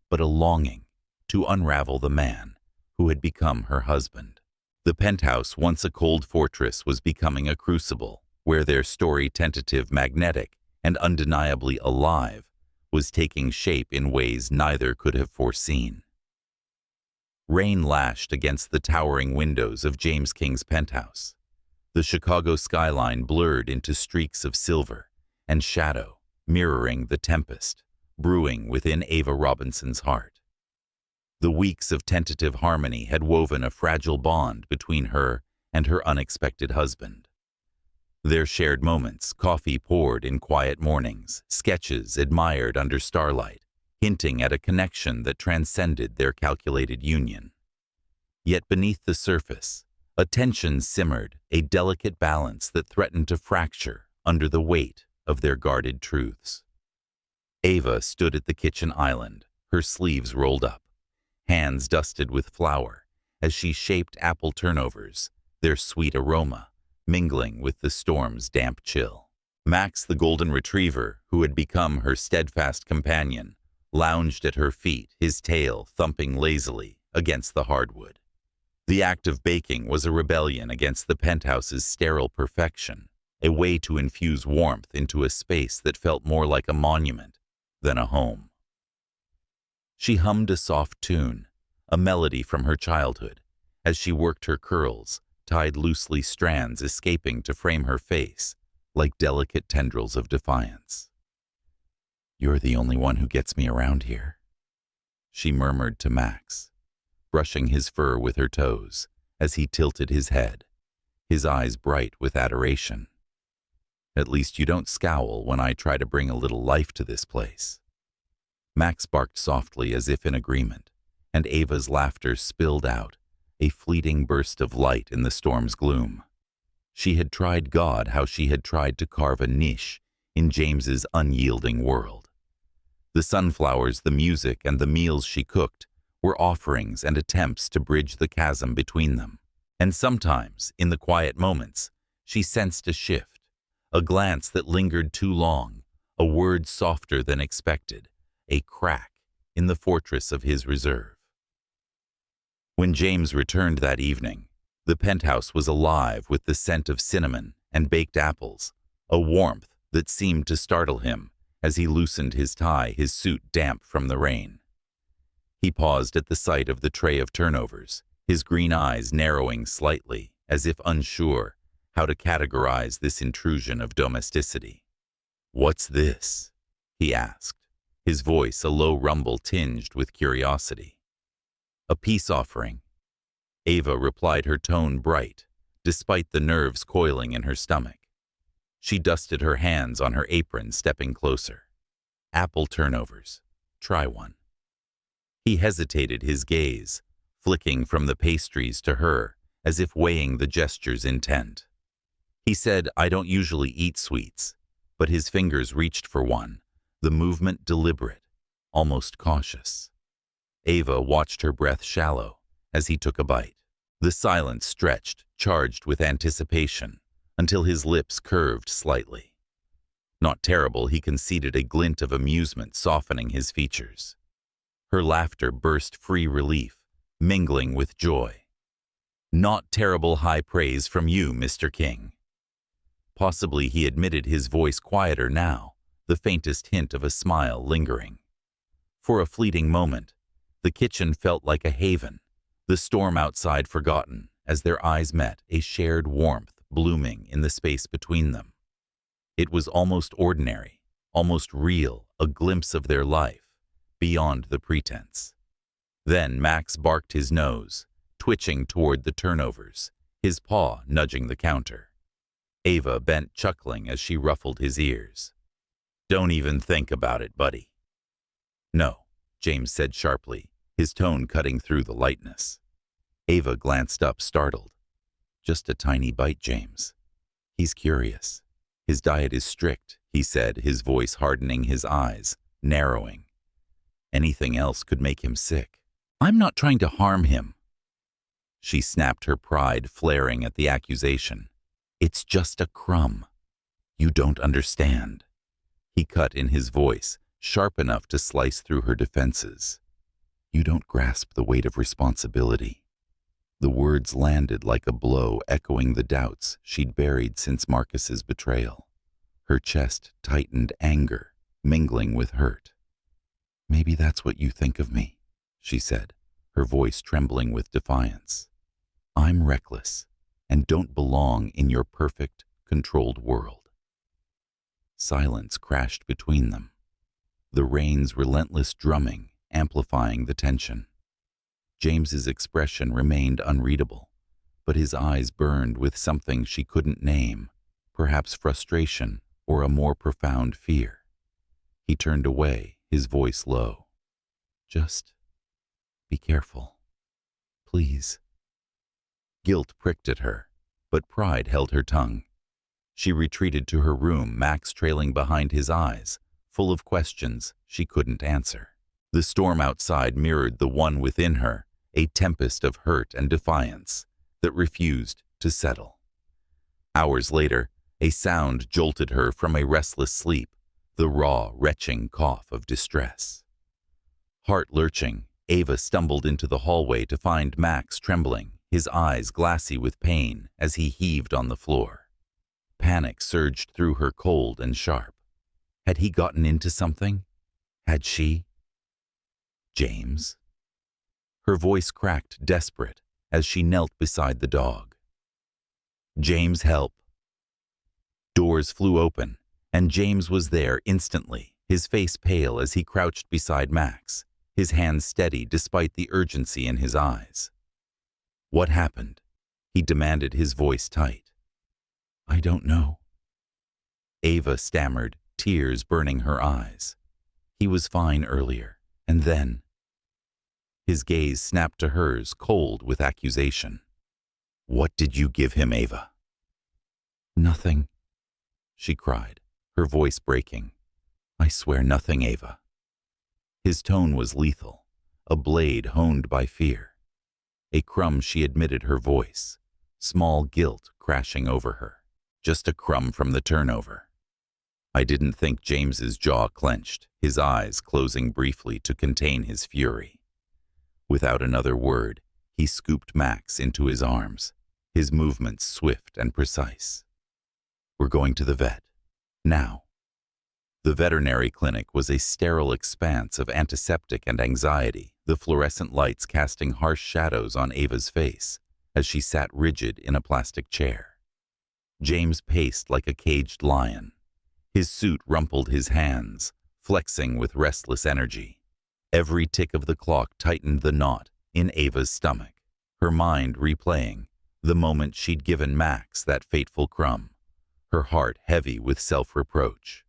but a longing to unravel the man who had become her husband. The penthouse, once a cold fortress, was becoming a crucible where their story, tentative, magnetic, and undeniably alive, was taking shape in ways neither could have foreseen. Rain lashed against the towering windows of James King's penthouse. The Chicago skyline blurred into streaks of silver and shadow, mirroring the tempest brewing within Ava Robinson's heart. The weeks of tentative harmony had woven a fragile bond between her and her unexpected husband. Their shared moments, coffee poured in quiet mornings, sketches admired under starlight, hinting at a connection that transcended their calculated union. Yet beneath the surface, a tension simmered, a delicate balance that threatened to fracture under the weight of their guarded truths. Ava stood at the kitchen island, her sleeves rolled up, hands dusted with flour, as she shaped apple turnovers, their sweet aroma mingling with the storm's damp chill. Max, the golden retriever, who had become her steadfast companion, lounged at her feet, his tail thumping lazily against the hardwood. The act of baking was a rebellion against the penthouse's sterile perfection, a way to infuse warmth into a space that felt more like a monument than a home. She hummed a soft tune, a melody from her childhood, as she worked her curls, tied loosely strands escaping to frame her face like delicate tendrils of defiance. "You're the only one who gets me around here," she murmured to Max, brushing his fur with her toes as he tilted his head, his eyes bright with adoration. "At least you don't scowl when I try to bring a little life to this place." Max barked softly as if in agreement, and Ava's laughter spilled out, a fleeting burst of light in the storm's gloom. She had tried God how she had tried to carve a niche in James's unyielding world. The sunflowers, the music, and the meals she cooked were offerings and attempts to bridge the chasm between them. And sometimes, in the quiet moments, she sensed a shift, a glance that lingered too long, a word softer than expected, a crack in the fortress of his reserve. When James returned that evening, the penthouse was alive with the scent of cinnamon and baked apples, a warmth that seemed to startle him as he loosened his tie, his suit damp from the rain. He paused at the sight of the tray of turnovers, his green eyes narrowing slightly, as if unsure how to categorize this intrusion of domesticity. "What's this?" he asked, his voice a low rumble tinged with curiosity. "A peace offering." Ava replied, her tone bright, despite the nerves coiling in her stomach. She dusted her hands on her apron, stepping closer. "Apple turnovers. Try one." He hesitated, his gaze flicking from the pastries to her, as if weighing the gesture's intent. He said, "I don't usually eat sweets," but his fingers reached for one, the movement deliberate, almost cautious. Ava watched her breath shallow as he took a bite. The silence stretched, charged with anticipation, until his lips curved slightly. Not terrible, he conceded, a glint of amusement softening his features. Her laughter burst free relief, mingling with joy. "Not terrible, high praise from you, Mr. King." Possibly, he admitted, his voice quieter now, the faintest hint of a smile lingering. For a fleeting moment, the kitchen felt like a haven, the storm outside forgotten, as their eyes met, a shared warmth blooming in the space between them. It was almost ordinary, almost real, a glimpse of their life, beyond the pretense. Then Max barked, his nose twitching toward the turnovers, his paw nudging the counter. Ava bent, chuckling as she ruffled his ears. "Don't even think about it, buddy." "No," James said sharply, his tone cutting through the lightness. Ava glanced up, startled. "Just a tiny bite, James. He's curious. His diet is strict," he said, his voice hardening, his eyes narrowing. "Anything else could make him sick." "I'm not trying to harm him," she snapped, her pride flaring at the accusation. "It's just a crumb. You don't understand." He cut in, his voice sharp enough to slice through her defenses. "You don't grasp the weight of responsibility." The words landed like a blow, echoing the doubts she'd buried since Marcus's betrayal. Her chest tightened, anger mingling with hurt. "Maybe that's what you think of me," she said, her voice trembling with defiance. "I'm reckless and don't belong in your perfect, controlled world." Silence crashed between them, the rain's relentless drumming amplifying the tension. James's expression remained unreadable, but his eyes burned with something she couldn't name, perhaps frustration or a more profound fear. He turned away, his voice low. Just be careful. Please. Guilt pricked at her, but pride held her tongue. She retreated to her room, Max trailing behind his eyes, full of questions she couldn't answer. The storm outside mirrored the one within her, a tempest of hurt and defiance that refused to settle. Hours later, a sound jolted her from a restless sleep, the raw, retching cough of distress. Heart-lurching, Ava stumbled into the hallway to find Max trembling, his eyes glassy with pain as he heaved on the floor. Panic surged through her, cold and sharp. Had he gotten into something? Had she? James? Her voice cracked, desperate, as she knelt beside the dog. James, help! Doors flew open, and James was there instantly, his face pale as he crouched beside Max, his hands steady despite the urgency in his eyes. What happened? He demanded, his voice tight. I don't know. Ava stammered, tears burning her eyes. He was fine earlier, and then... His gaze snapped to hers, cold with accusation. What did you give him, Ava? Nothing, she cried, her voice breaking. I swear nothing, Ava. His tone was lethal, a blade honed by fear. A crumb, she admitted, her voice, small guilt crashing over her. Just a crumb from the turnover. I didn't think. James's jaw clenched, his eyes closing briefly to contain his fury. Without another word, he scooped Max into his arms, his movements swift and precise. We're going to the vet. Now. The veterinary clinic was a sterile expanse of antiseptic and anxiety, the fluorescent lights casting harsh shadows on Ava's face as she sat rigid in a plastic chair. James paced like a caged lion. His suit rumpled his hands, flexing with restless energy. Every tick of the clock tightened the knot in Ava's stomach, her mind replaying the moment she'd given Max that fateful crumb, her heart heavy with self-reproach.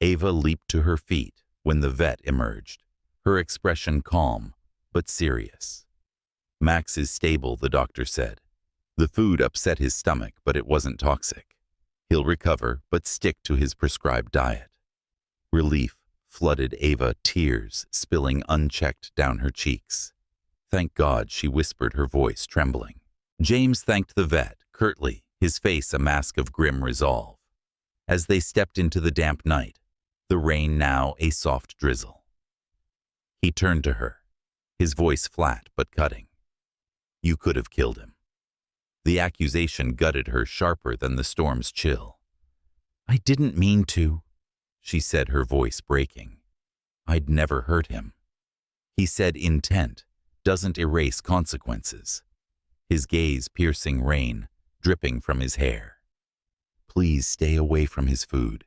Ava leaped to her feet when the vet emerged, her expression calm but serious. Max is stable, the doctor said. The food upset his stomach, but it wasn't toxic. He'll recover, but stick to his prescribed diet. Relief flooded Ava, tears spilling unchecked down her cheeks. Thank God, she whispered, her voice trembling. James thanked the vet, curtly, his face a mask of grim resolve. As they stepped into the damp night, the rain now a soft drizzle. He turned to her, his voice flat but cutting. You could have killed him. The accusation gutted her sharper than the storm's chill. I didn't mean to, she said, her voice breaking. I'd never hurt him. He said intent doesn't erase consequences. His gaze piercing rain dripping from his hair. Please stay away from his food.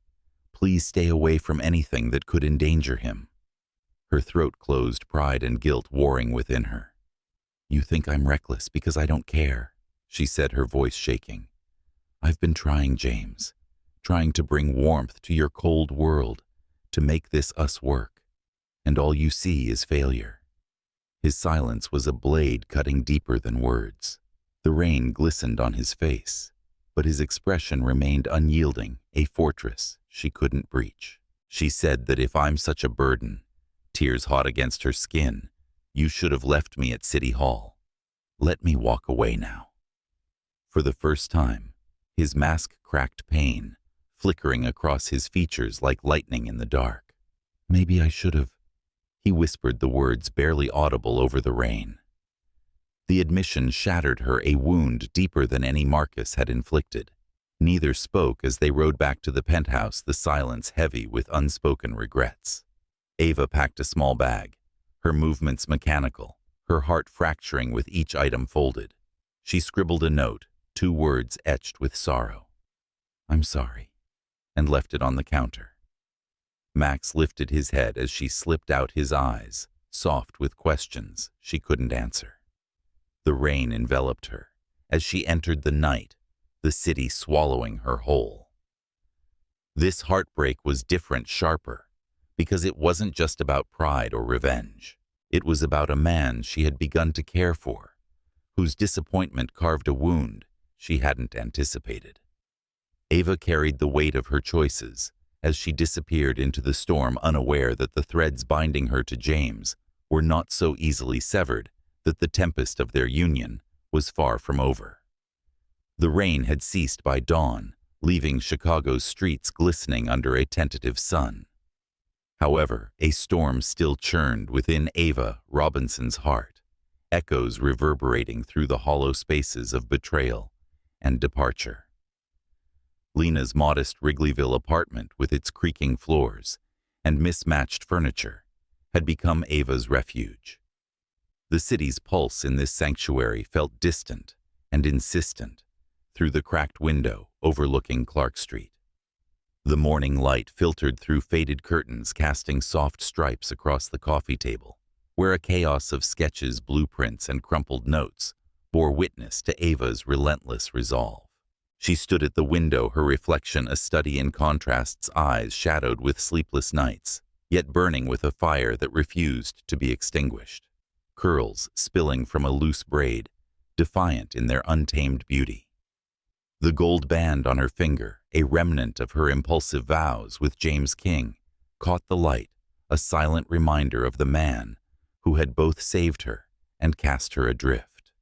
Please stay away from anything that could endanger him. Her throat closed, pride and guilt warring within her. You think I'm reckless because I don't care, she said, her voice shaking. I've been trying, James, trying to bring warmth to your cold world, to make this us work, and all you see is failure. His silence was a blade cutting deeper than words. The rain glistened on his face, but his expression remained unyielding, a fortress she couldn't breach. She said that if I'm such a burden, tears hot against her skin, you should have left me at City Hall. Let me walk away now. For the first time, his mask cracked pain, flickering across his features like lightning in the dark. Maybe I should have. He whispered the words barely audible over the rain. The admission shattered her, a wound deeper than any Marcus had inflicted. Neither spoke as they rode back to the penthouse, the silence heavy with unspoken regrets. Ava packed a small bag, her movements mechanical, her heart fracturing with each item folded. She scribbled a note, 2 words etched with sorrow. I'm sorry, and left it on the counter. Max lifted his head as she slipped out, his eyes soft with questions she couldn't answer. The rain enveloped her as she entered the night, the city swallowing her whole. This heartbreak was different, sharper, because it wasn't just about pride or revenge. It was about a man she had begun to care for, whose disappointment carved a wound she hadn't anticipated. Ava carried the weight of her choices as she disappeared into the storm, unaware that the threads binding her to James were not so easily severed that the tempest of their union was far from over. The rain had ceased by dawn, leaving Chicago's streets glistening under a tentative sun. However, a storm still churned within Ava Robinson's heart, echoes reverberating through the hollow spaces of betrayal and departure. Lena's modest Wrigleyville apartment, with its creaking floors and mismatched furniture, had become Ava's refuge. The city's pulse in this sanctuary felt distant and insistent through the cracked window overlooking Clark Street. The morning light filtered through faded curtains, casting soft stripes across the coffee table, where a chaos of sketches, blueprints, and crumpled notes bore witness to Ava's relentless resolve. She stood at the window, her reflection a study in contrasts, eyes shadowed with sleepless nights, yet burning with a fire that refused to be extinguished, curls spilling from a loose braid, defiant in their untamed beauty. The gold band on her finger, a remnant of her impulsive vows with James King, caught the light, a silent reminder of the man who had both saved her and cast her adrift.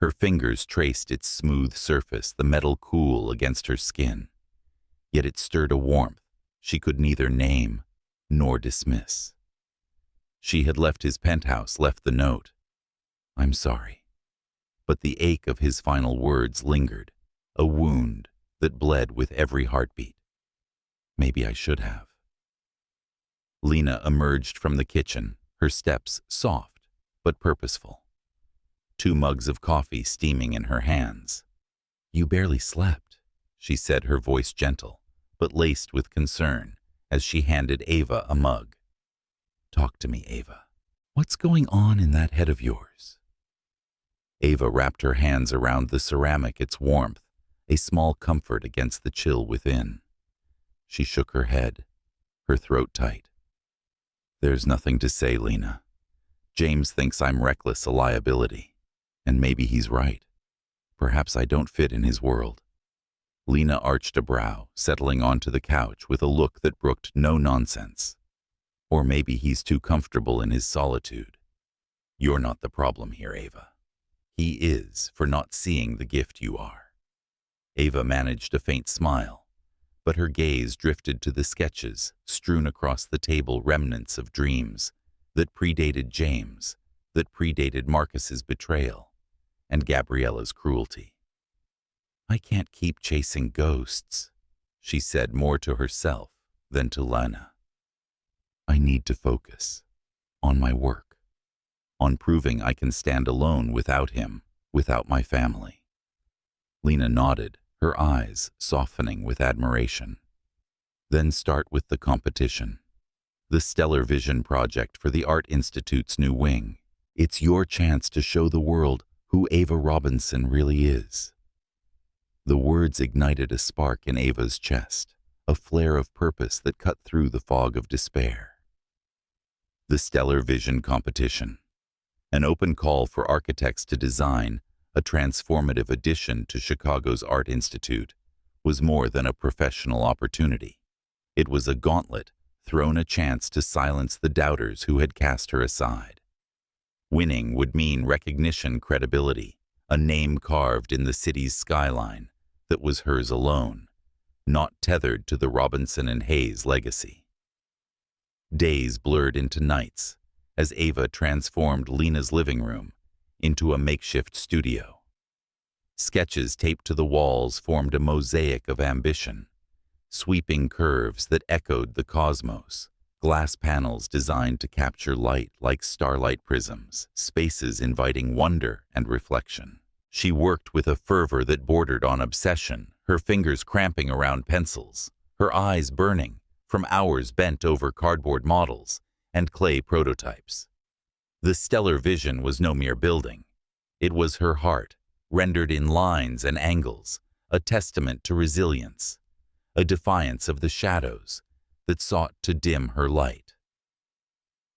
Her fingers traced its smooth surface, the metal cool against her skin, yet it stirred a warmth she could neither name nor dismiss. She had left his penthouse, left the note, "I'm sorry," but the ache of his final words lingered, a wound that bled with every heartbeat. Maybe I should have. Lena emerged from the kitchen, her steps soft but purposeful. 2 mugs of coffee steaming in her hands. "You barely slept," she said, her voice gentle, but laced with concern, as she handed Ava a mug. "Talk to me, Ava. What's going on in that head of yours?" Ava wrapped her hands around the ceramic, its warmth, a small comfort against the chill within. She shook her head, her throat tight. "There's nothing to say, Lena. James thinks I'm reckless, a liability. And maybe he's right. Perhaps I don't fit in his world." Lena arched a brow, settling onto the couch with a look that brooked no nonsense. "Or maybe he's too comfortable in his solitude. You're not the problem here, Ava. He is for not seeing the gift you are." Ava managed a faint smile, but her gaze drifted to the sketches strewn across the table, remnants of dreams that predated James, that predated Marcus's betrayal and Gabriella's cruelty. "I can't keep chasing ghosts," she said, more to herself than to Lena. "I need to focus on my work, on proving I can stand alone without him, without my family." Lena nodded, her eyes softening with admiration. "Then start with the competition. The Stellar Vision project for the Art Institute's new wing. It's your chance to show the world who Ava Robinson really is." The words ignited a spark in Ava's chest, a flare of purpose that cut through the fog of despair. The Stellar Vision competition, an open call for architects to design a transformative addition to Chicago's Art Institute, was more than a professional opportunity. It was a gauntlet thrown a chance to silence the doubters who had cast her aside. Winning would mean recognition, credibility, a name carved in the city's skyline that was hers alone, not tethered to the Robinson and Hayes legacy. Days blurred into nights as Ava transformed Lena's living room into a makeshift studio. Sketches taped to the walls formed a mosaic of ambition, sweeping curves that echoed the cosmos, glass panels designed to capture light like starlight prisms, spaces inviting wonder and reflection. She worked with a fervor that bordered on obsession, her fingers cramping around pencils, her eyes burning from hours bent over cardboard models and clay prototypes. The Stellar Vision was no mere building. It was her heart, rendered in lines and angles, a testament to resilience, a defiance of the shadows that sought to dim her light.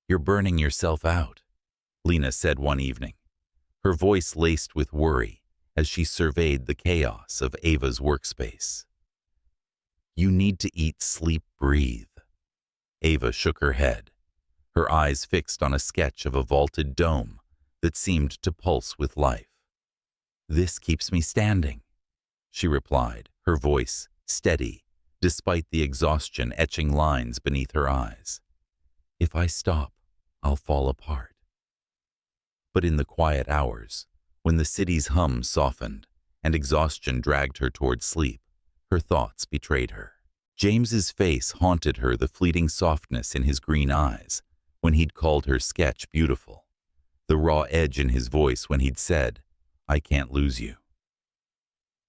"You're burning yourself out," Lena said one evening, her voice laced with worry as she surveyed the chaos of Ava's workspace. You need to eat, sleep, breathe. Ava shook her head, her eyes fixed on a sketch of a vaulted dome that seemed to pulse with life. This keeps me standing, she replied, her voice steady despite the exhaustion etching lines beneath her eyes. If I stop, I'll fall apart. But in the quiet hours, when the city's hum softened and exhaustion dragged her toward sleep, her thoughts betrayed her. James's face haunted her, the fleeting softness in his green eyes when he'd called her sketch beautiful, the raw edge in his voice when he'd said, I can't lose you.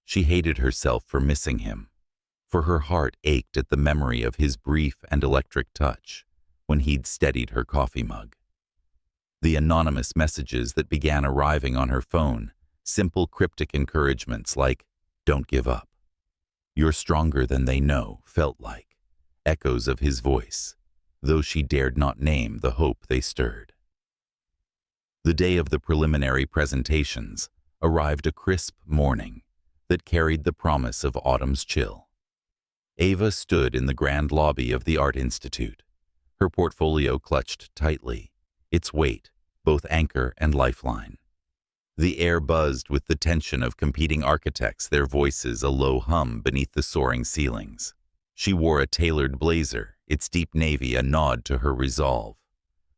She hated herself for missing him, for her heart ached at the memory of his brief and electric touch when he'd steadied her coffee mug. The anonymous messages that began arriving on her phone, simple cryptic encouragements like, don't give up. You're stronger than they know, felt like echoes of his voice, though she dared not name the hope they stirred. The day of the preliminary presentations arrived, a crisp morning that carried the promise of autumn's chill. Ava stood in the grand lobby of the Art Institute, her portfolio clutched tightly, its weight both anchor and lifeline. The air buzzed with the tension of competing architects, their voices a low hum beneath the soaring ceilings. She wore a tailored blazer, its deep navy a nod to her resolve,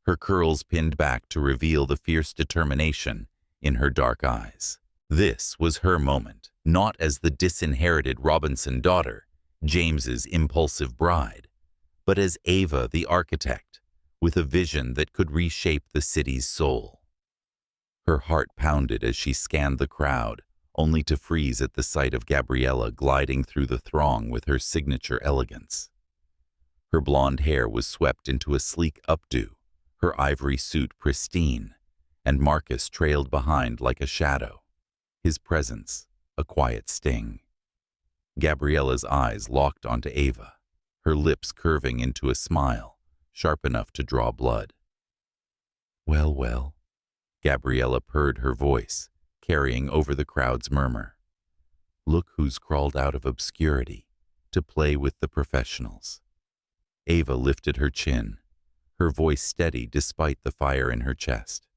her curls pinned back to reveal the fierce determination in her dark eyes. This was her moment, not as the disinherited Robinson daughter, James's impulsive bride, but as Ava the architect, with a vision that could reshape the city's soul. Her heart pounded as she scanned the crowd, only to freeze at the sight of Gabriella gliding through the throng with her signature elegance. Her blonde hair was swept into a sleek updo, her ivory suit pristine, and Marcus trailed behind like a shadow, his presence a quiet sting. Gabriella's eyes locked onto Ava, her lips curving into a smile, sharp enough to draw blood. Well, well, Gabriella purred, her voice carrying over the crowd's murmur. Look who's crawled out of obscurity to play with the professionals. Ava lifted her chin, her voice steady despite the fire in her chest.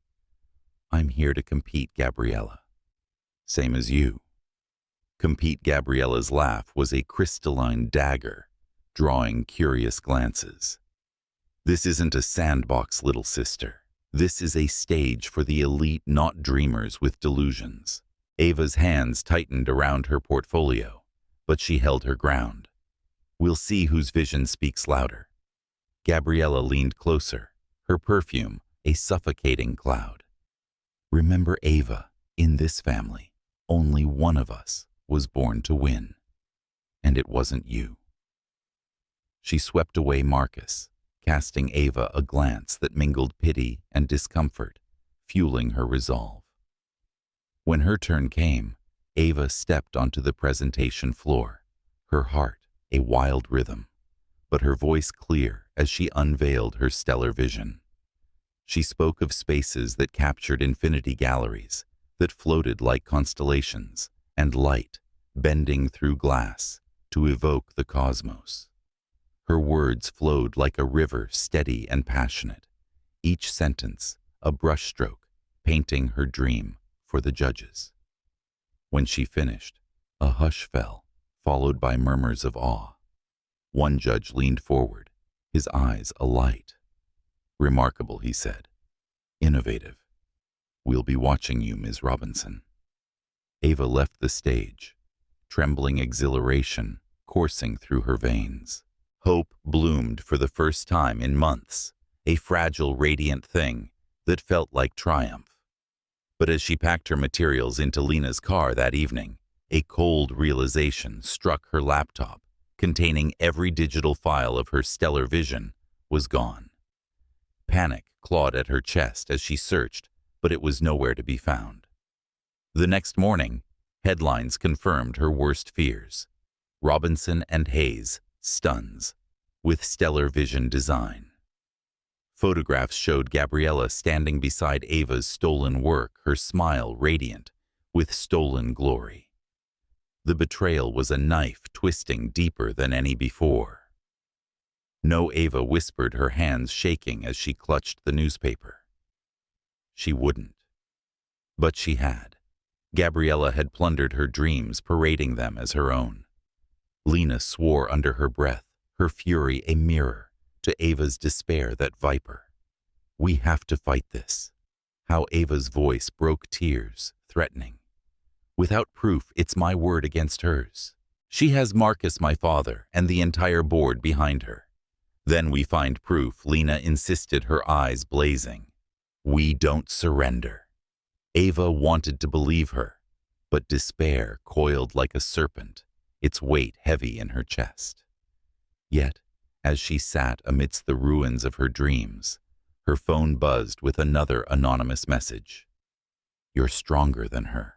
I'm here to compete, Gabriella. Same as you. Compete. Gabriella's laugh was a crystalline dagger, drawing curious glances. This isn't a sandbox, little sister. This is a stage for the elite, not dreamers with delusions. Ava's hands tightened around her portfolio, but she held her ground. We'll see whose vision speaks louder. Gabriella leaned closer, her perfume a suffocating cloud. Remember, Ava, in this family, only one of us was born to win, and it wasn't you. She swept away Marcus, casting Ava a glance that mingled pity and discomfort, fueling her resolve. When her turn came, Ava stepped onto the presentation floor, her heart a wild rhythm, but her voice clear as she unveiled her stellar vision. She spoke of spaces that captured infinity galleries, that floated like constellations, and light bending through glass to evoke the cosmos. Her words flowed like a river, steady and passionate, each sentence a brushstroke painting her dream for the judges. When she finished, a hush fell, followed by murmurs of awe. One judge leaned forward, his eyes alight. Remarkable, he said. Innovative. We'll be watching you, Ms. Robinson. Ava left the stage, trembling exhilaration coursing through her veins. Hope bloomed for the first time in months, a fragile, radiant thing that felt like triumph. But as she packed her materials into Lena's car that evening, a cold realization struck her. Laptop, containing every digital file of her stellar vision, was gone. Panic clawed at her chest as she searched, but it was nowhere to be found. The next morning, headlines confirmed her worst fears. Robinson and Hayes stuns with stellar vision design. Photographs showed Gabriella standing beside Ava's stolen work, her smile radiant with stolen glory. The betrayal was a knife twisting deeper than any before. No, Ava whispered, her hands shaking as she clutched the newspaper. She wouldn't. But she had. Gabriella had plundered her dreams, parading them as her own. Lena swore under her breath, her fury a mirror to Ava's despair, that viper. We have to fight this. How Ava's voice broke tears, threatening. Without proof, it's my word against hers. She has Marcus, my father, and the entire board behind her. Then we find proof, Lena insisted, her eyes blazing. We don't surrender. Ava wanted to believe her, but despair coiled like a serpent, its weight heavy in her chest. Yet, as she sat amidst the ruins of her dreams, her phone buzzed with another anonymous message. You're stronger than her.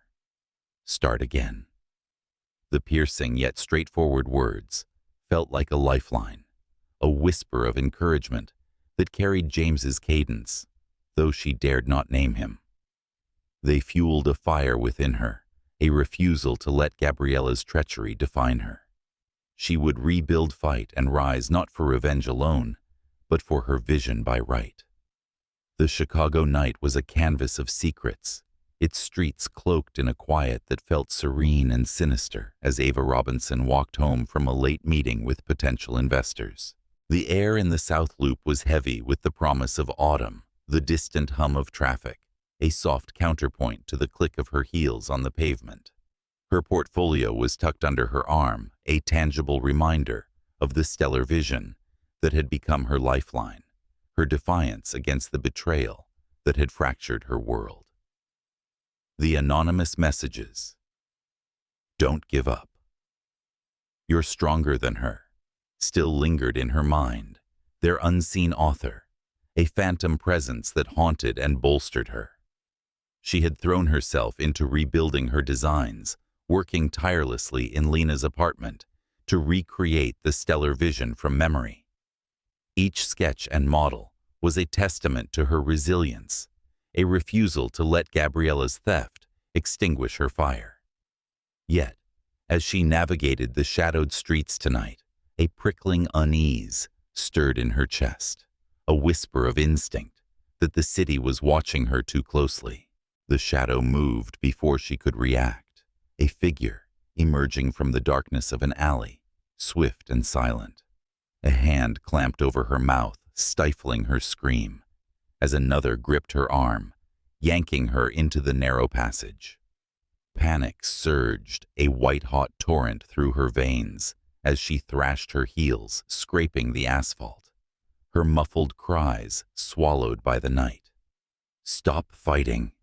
Start again. The piercing yet straightforward words felt like a lifeline, a whisper of encouragement that carried James's cadence, though she dared not name him. They fueled a fire within her, a refusal to let Gabriella's treachery define her. She would rebuild, fight, and rise, not for revenge alone, but for her vision by right. The Chicago night was a canvas of secrets, its streets cloaked in a quiet that felt serene and sinister as Ava Robinson walked home from a late meeting with potential investors. The air in the South Loop was heavy with the promise of autumn, the distant hum of traffic, a soft counterpoint to the click of her heels on the pavement. Her portfolio was tucked under her arm, a tangible reminder of the stellar vision that had become her lifeline, her defiance against the betrayal that had fractured her world. The anonymous messages. Don't give up. You're stronger than her. Still lingered in her mind, their unseen author, a phantom presence that haunted and bolstered her. She had thrown herself into rebuilding her designs, working tirelessly in Lena's apartment to recreate the stellar vision from memory. Each sketch and model was a testament to her resilience, a refusal to let Gabriella's theft extinguish her fire. Yet, as she navigated the shadowed streets tonight, a prickling unease stirred in her chest, a whisper of instinct that the city was watching her too closely. The shadow moved before she could react, a figure emerging from the darkness of an alley, swift and silent. A hand clamped over her mouth, stifling her scream, as another gripped her arm, yanking her into the narrow passage. Panic surged, a white-hot torrent through her veins, as she thrashed her heels, scraping the asphalt, her muffled cries swallowed by the night. Stop fighting,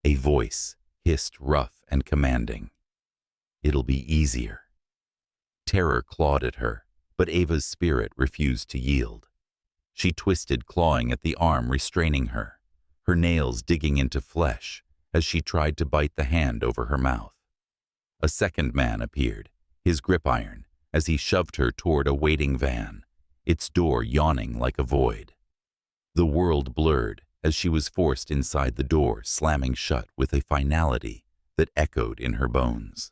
a voice hissed, rough and commanding. It'll be easier. Terror clawed at her, but Ava's spirit refused to yield. She twisted, clawing at the arm restraining her, her nails digging into flesh as she tried to bite the hand over her mouth. A second man appeared, his grip iron, as he shoved her toward a waiting van, its door yawning like a void. The world blurred as she was forced inside the door, slamming shut with a finality that echoed in her bones.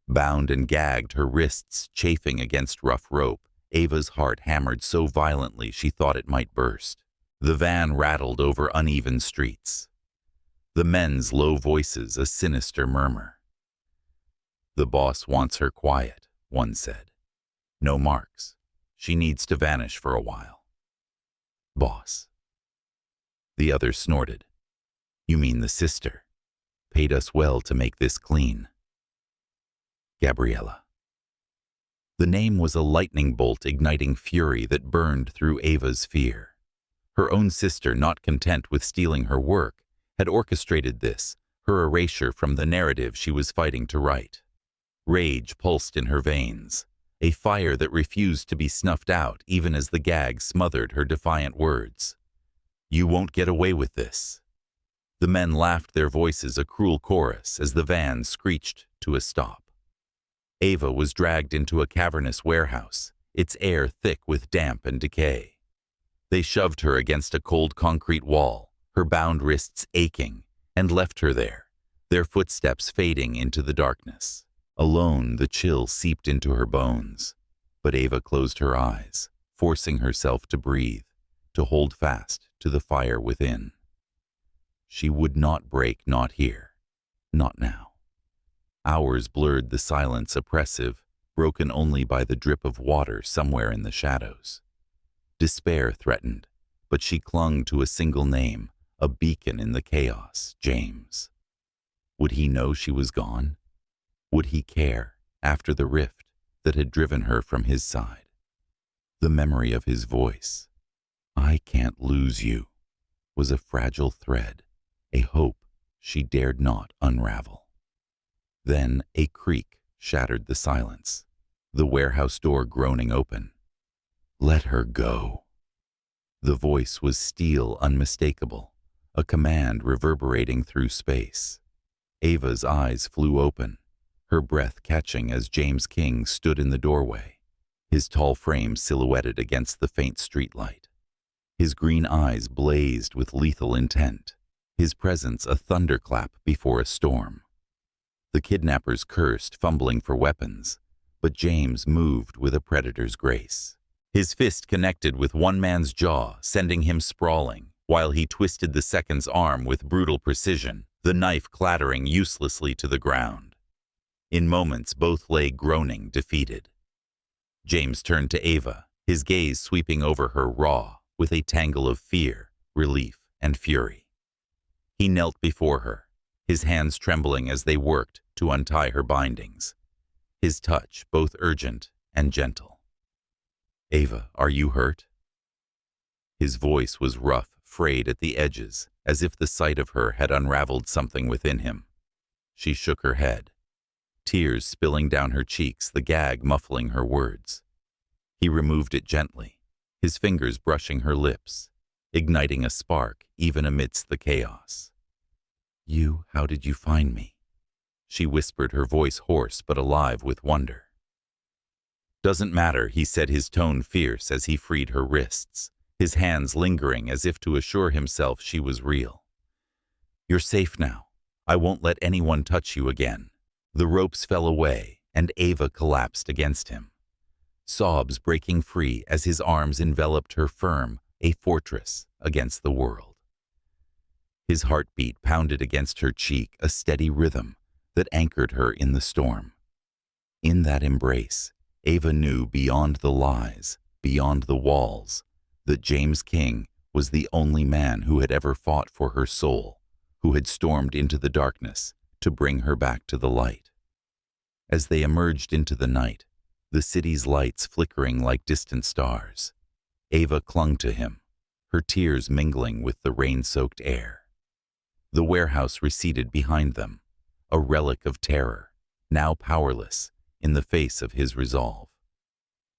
Bound and gagged, her wrists chafing against rough rope, Ava's heart hammered so violently she thought it might burst. The van rattled over uneven streets. The men's low voices a sinister murmur. The boss wants her quiet, one said. No marks. She needs to vanish for a while. Boss. The other snorted. You mean the sister? Paid us well to make this clean. Gabriella. The name was a lightning bolt igniting fury that burned through Ava's fear. Her own sister, not content with stealing her work, had orchestrated this, her erasure from the narrative she was fighting to write. Rage pulsed in her veins, a fire that refused to be snuffed out even as the gag smothered her defiant words. You won't get away with this. The men laughed, their voices a cruel chorus as the van screeched to a stop. Ava was dragged into a cavernous warehouse, its air thick with damp and decay. They shoved her against a cold concrete wall, her bound wrists aching, and left her there, their footsteps fading into the darkness. Alone, the chill seeped into her bones. But Ava closed her eyes, forcing herself to breathe, to hold fast to the fire within. She would not break, not here, not now. Hours blurred the silence oppressive, broken only by the drip of water somewhere in the shadows. Despair threatened, but she clung to a single name, a beacon in the chaos, James. Would he know she was gone? Would he care after the rift that had driven her from his side? The memory of his voice, "I can't lose you," was a fragile thread, a hope she dared not unravel. Then a creak shattered the silence, the warehouse door groaning open. Let her go. The voice was steel unmistakable, a command reverberating through space. Ava's eyes flew open, her breath catching as James King stood in the doorway, his tall frame silhouetted against the faint streetlight. His green eyes blazed with lethal intent, his presence a thunderclap before a storm. The kidnappers cursed, fumbling for weapons, but James moved with a predator's grace. His fist connected with one man's jaw, sending him sprawling, while he twisted the second's arm with brutal precision, the knife clattering uselessly to the ground. In moments, both lay groaning, defeated. James turned to Ava, his gaze sweeping over her raw, with a tangle of fear, relief, and fury. He knelt before her, his hands trembling as they worked to untie her bindings, his touch both urgent and gentle. "Ava, are you hurt?" His voice was rough, frayed at the edges, as if the sight of her had unraveled something within him. She shook her head, tears spilling down her cheeks, the gag muffling her words. He removed it gently, his fingers brushing her lips, igniting a spark even amidst the chaos. How did you find me?" She whispered, her voice hoarse but alive with wonder. "Doesn't matter," he said, his tone fierce as he freed her wrists, his hands lingering as if to assure himself she was real. "You're safe now. I won't let anyone touch you again." The ropes fell away, and Ava collapsed against him, sobs breaking free as his arms enveloped her firm, a fortress against the world. His heartbeat pounded against her cheek, a steady rhythm that anchored her in the storm. In that embrace, Ava knew beyond the lies, beyond the walls, that James King was the only man who had ever fought for her soul, who had stormed into the darkness to bring her back to the light. As they emerged into the night, the city's lights flickering like distant stars, Ava clung to him, her tears mingling with the rain-soaked air. The warehouse receded behind them, a relic of terror, now powerless in the face of his resolve.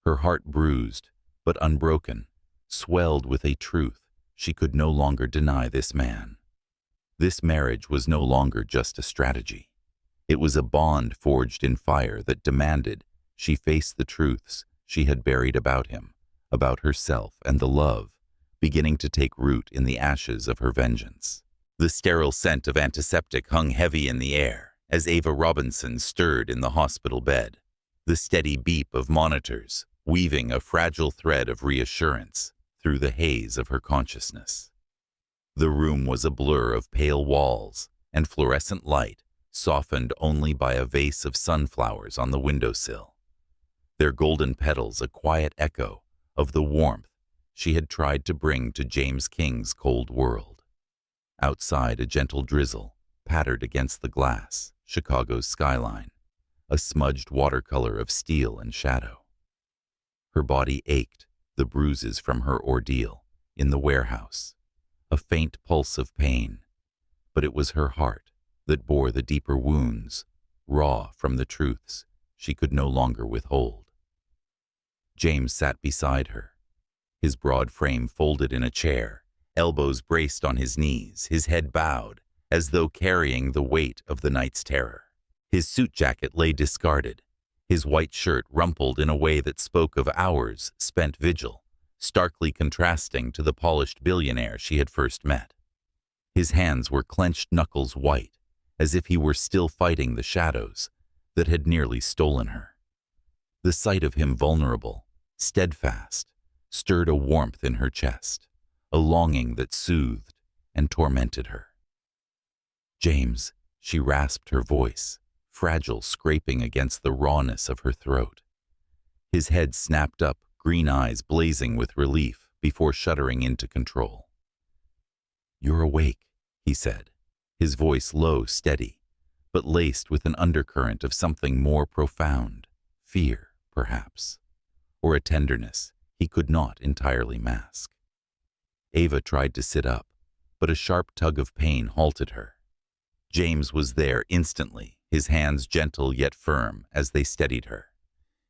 Her heart bruised, but unbroken, swelled with a truth she could no longer deny this man. This marriage was no longer just a strategy. It was a bond forged in fire that demanded she face the truths she had buried about him, about herself and the love, beginning to take root in the ashes of her vengeance. The sterile scent of antiseptic hung heavy in the air as Ava Robinson stirred in the hospital bed, the steady beep of monitors weaving a fragile thread of reassurance through the haze of her consciousness. The room was a blur of pale walls and fluorescent light, softened only by a vase of sunflowers on the windowsill, their golden petals a quiet echo of the warmth she had tried to bring to James King's cold world. Outside, a gentle drizzle pattered against the glass, Chicago's skyline, a smudged watercolor of steel and shadow. Her body ached, the bruises from her ordeal in the warehouse, a faint pulse of pain, but it was her heart that bore the deeper wounds, raw from the truths she could no longer withhold. James sat beside her, his broad frame folded in a chair, elbows braced on his knees, his head bowed, as though carrying the weight of the night's terror. His suit jacket lay discarded, his white shirt rumpled in a way that spoke of hours spent vigil, starkly contrasting to the polished billionaire she had first met. His hands were clenched knuckles white, as if he were still fighting the shadows that had nearly stolen her. The sight of him vulnerable, steadfast, stirred a warmth in her chest, a longing that soothed and tormented her. "James," she rasped her voice, fragile, scraping against the rawness of her throat. His head snapped up, green eyes blazing with relief before shuddering into control. "You're awake," he said, his voice low, steady, but laced with an undercurrent of something more profound, fear, perhaps, or a tenderness he could not entirely mask. Ava tried to sit up, but a sharp tug of pain halted her. James was there instantly, his hands gentle yet firm as they steadied her,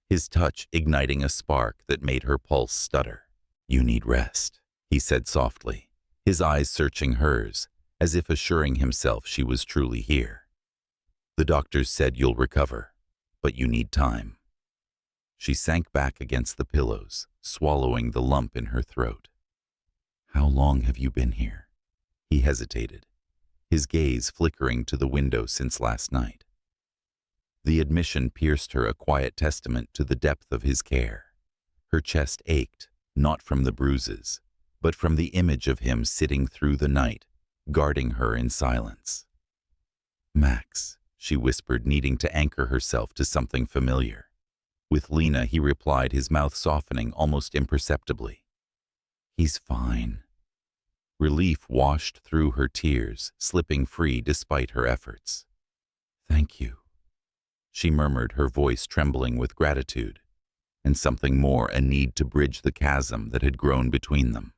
his touch igniting a spark that made her pulse stutter. "You need rest," he said softly, his eyes searching hers, as if assuring himself she was truly here. "The doctors said you'll recover, but you need time." She sank back against the pillows, swallowing the lump in her throat. "How long have you been here?" He hesitated, his gaze flickering to the window since last night. The admission pierced her, a quiet testament to the depth of his care. Her chest ached, not from the bruises, but from the image of him sitting through the night, guarding her in silence. "Max," she whispered, needing to anchor herself to something familiar. With Lena, he replied, his mouth softening almost imperceptibly. "He's fine." Relief washed through her tears, slipping free despite her efforts. "Thank you," she murmured, her voice trembling with gratitude, and something more, a need to bridge the chasm that had grown between them.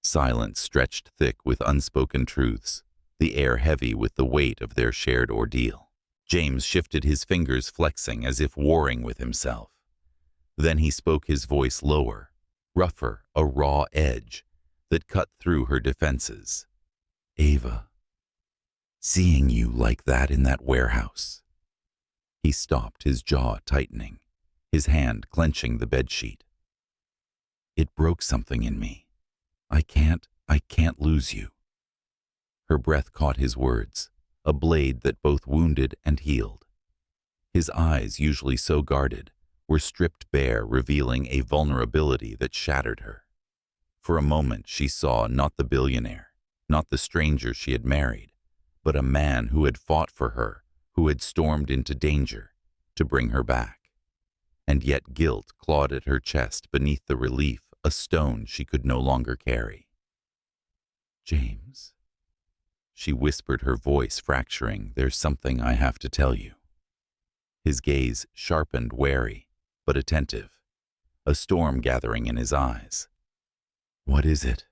Silence stretched thick with unspoken truths, the air heavy with the weight of their shared ordeal. James shifted, his fingers flexing as if warring with himself. Then he spoke, his voice lower, rougher, a raw edge that cut through her defenses. "Ava, seeing you like that in that warehouse." He stopped, his jaw tightening, his hand clenching the bedsheet. "It broke something in me. I can't lose you." Her breath caught his words, a blade that both wounded and healed. His eyes, usually so guarded, were stripped bare, revealing a vulnerability that shattered her. For a moment she saw not the billionaire, not the stranger she had married, but a man who had fought for her, who had stormed into danger to bring her back. And yet guilt clawed at her chest beneath the relief, a stone she could no longer carry. "James," she whispered, her voice fracturing, "there's something I have to tell you." His gaze sharpened, wary, but attentive, a storm gathering in his eyes. "What is it?"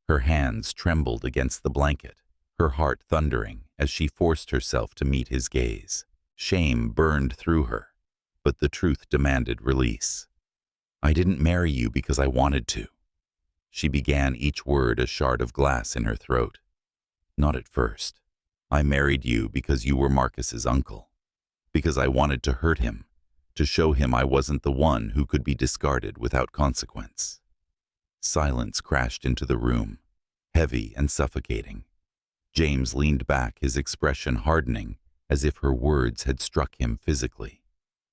Her hands trembled against the blanket, her heart thundering as she forced herself to meet his gaze. Shame burned through her, but the truth demanded release. "I didn't marry you because I wanted to." She began, each word a shard of glass in her throat. "Not at first. I married you because you were Marcus's uncle. Because I wanted to hurt him, to show him I wasn't the one who could be discarded without consequence." Silence crashed into the room, heavy and suffocating. James leaned back, his expression hardening as if her words had struck him physically.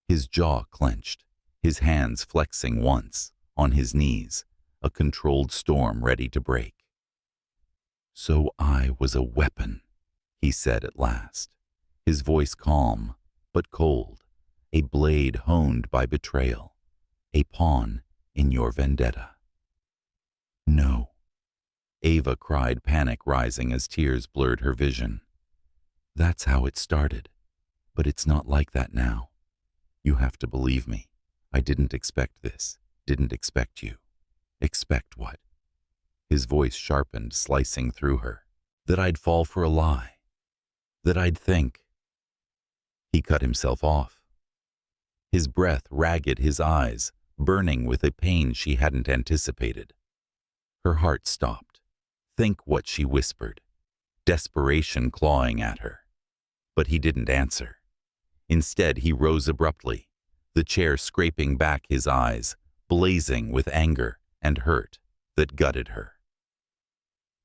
His jaw clenched, his hands flexing once, on his knees, a controlled storm ready to break. "So I was a weapon," he said at last, his voice calm but cold, "a blade honed by betrayal, a pawn in your vendetta." "No," Ava cried, panic rising as tears blurred her vision. "That's how it started, but it's not like that now. You have to believe me. I didn't expect this, didn't expect you." "Expect what?" His voice sharpened, slicing through her. "That I'd fall for a lie. That I'd think." He cut himself off. His breath ragged, his eyes burning with a pain she hadn't anticipated. Her heart stopped. Think what she whispered, desperation clawing at her. But he didn't answer. Instead, he rose abruptly, the chair scraping back, his eyes blazing with anger and hurt that gutted her.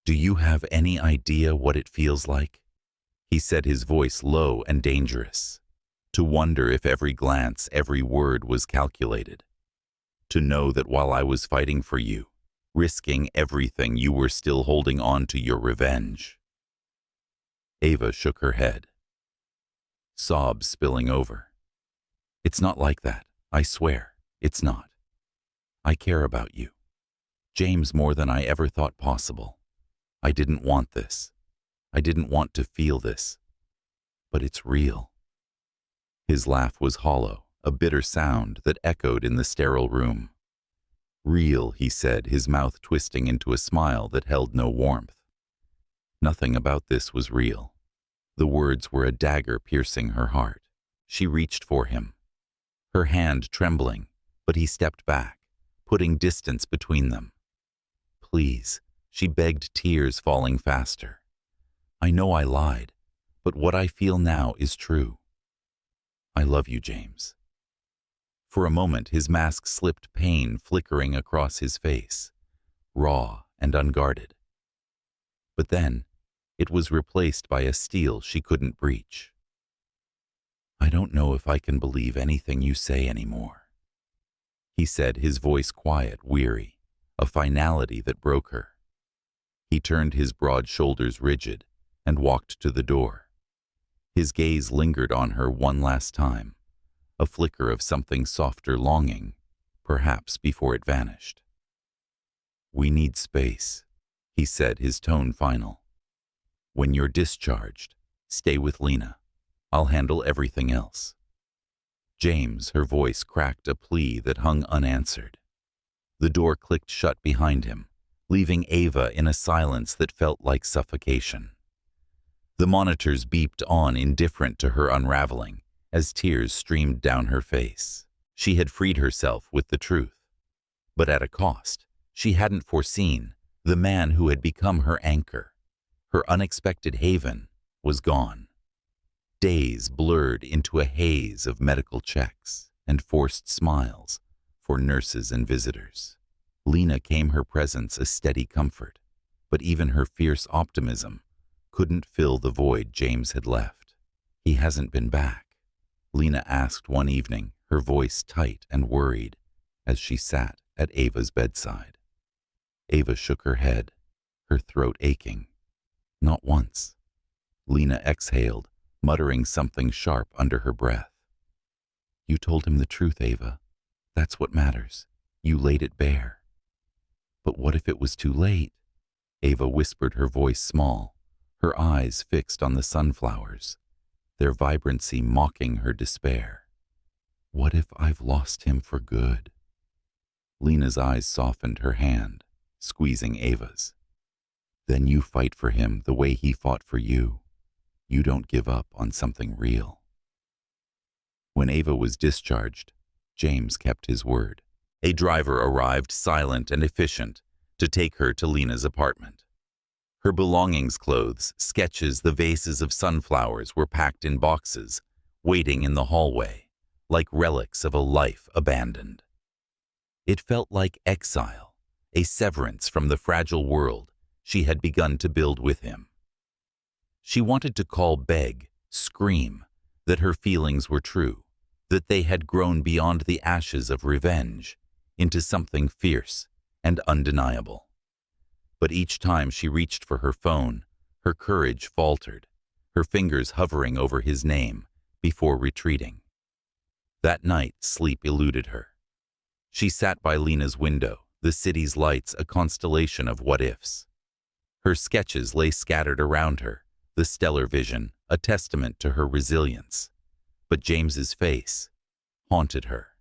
"Do you have any idea what it feels like?" He said, his voice low and dangerous. "To wonder if every glance, every word was calculated. To know that while I was fighting for you, risking everything, you were still holding on to your revenge." Ava shook her head, sobs spilling over. "It's not like that, I swear, it's not. I care about you, James, more than I ever thought possible. I didn't want this. I didn't want to feel this. But it's real." His laugh was hollow, a bitter sound that echoed in the sterile room. "Real," he said, his mouth twisting into a smile that held no warmth. Nothing about this was real. The words were a dagger piercing her heart. She reached for him, her hand trembling, but he stepped back, putting distance between them. "Please," she begged, tears falling faster. "I know I lied, but what I feel now is true. I love you, James." For a moment, his mask slipped, pain flickering across his face, raw and unguarded. But then, it was replaced by a steel she couldn't breach. "I don't know if I can believe anything you say anymore," he said, his voice quiet, weary, a finality that broke her. He turned, his broad shoulders rigid, and walked to the door. His gaze lingered on her one last time, a flicker of something softer, longing, perhaps, before it vanished. "We need space," he said, his tone final. "When you're discharged, stay with Lena. I'll handle everything else." "James," her voice cracked, a plea that hung unanswered. The door clicked shut behind him, leaving Ava in a silence that felt like suffocation. The monitors beeped on, indifferent to her unraveling, as tears streamed down her face. She had freed herself with the truth, but at a cost she hadn't foreseen. The man who had become her anchor, her unexpected haven, was gone. Days blurred into a haze of medical checks and forced smiles for nurses and visitors. Lena came, her presence a steady comfort, but even her fierce optimism couldn't fill the void James had left. "He hasn't been back?" Lena asked one evening, her voice tight and worried, as she sat at Ava's bedside. Ava shook her head, her throat aching. "Not once." Lena exhaled, muttering something sharp under her breath. "You told him the truth, Ava. That's what matters. You laid it bare." "But what if it was too late?" Ava whispered, her voice small, her eyes fixed on the sunflowers, their vibrancy mocking her despair. "What if I've lost him for good?" Lena's eyes softened, her hand squeezing Ava's. "Then you fight for him the way he fought for you. You don't give up on something real." When Ava was discharged, James kept his word. A driver arrived, silent and efficient, to take her to Lena's apartment. Her belongings, clothes, sketches, the vases of sunflowers were packed in boxes, waiting in the hallway, like relics of a life abandoned. It felt like exile, a severance from the fragile world she had begun to build with him. She wanted to call, beg, scream that her feelings were true, that they had grown beyond the ashes of revenge into something fierce and undeniable. But each time she reached for her phone, her courage faltered, her fingers hovering over his name before retreating. That night, sleep eluded her. She sat by Lena's window, the city's lights a constellation of what-ifs. Her sketches lay scattered around her, the stellar vision a testament to her resilience. But James's face haunted her.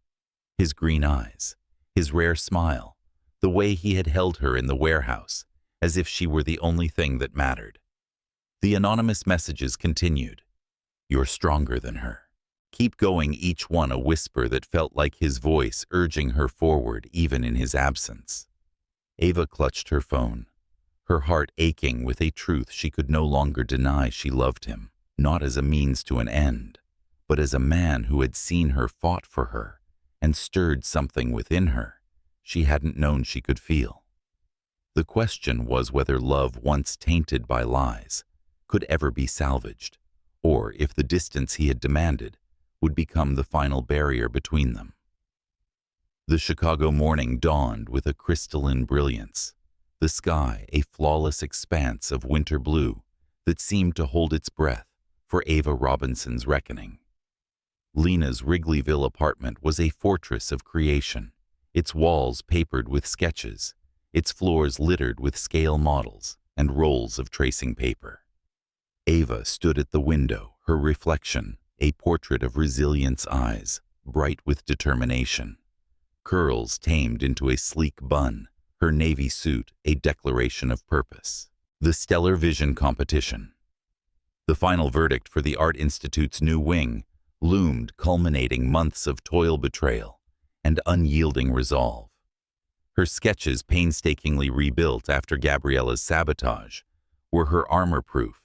His green eyes, his rare smile, the way he had held her in the warehouse, as if she were the only thing that mattered. The anonymous messages continued. "You're stronger than her. Keep going," each one a whisper that felt like his voice urging her forward even in his absence. Ava clutched her phone, her heart aching with a truth she could no longer deny. She loved him, not as a means to an end, but as a man who had seen her, fought for her, and stirred something within her she hadn't known she could feel. The question was whether love once tainted by lies could ever be salvaged, or if the distance he had demanded would become the final barrier between them. The Chicago morning dawned with a crystalline brilliance, the sky a flawless expanse of winter blue that seemed to hold its breath for Ava Robinson's reckoning. Lena's Wrigleyville apartment was a fortress of creation, its walls papered with sketches, its floors littered with scale models and rolls of tracing paper. Ava stood at the window, her reflection a portrait of Resilient's eyes, bright with determination. Curls tamed into a sleek bun, her navy suit a declaration of purpose. The Stellar Vision competition. The final verdict for the Art Institute's new wing loomed, culminating months of toil, betrayal, and unyielding resolve. Her sketches, painstakingly rebuilt after Gabriella's sabotage, were her armor proof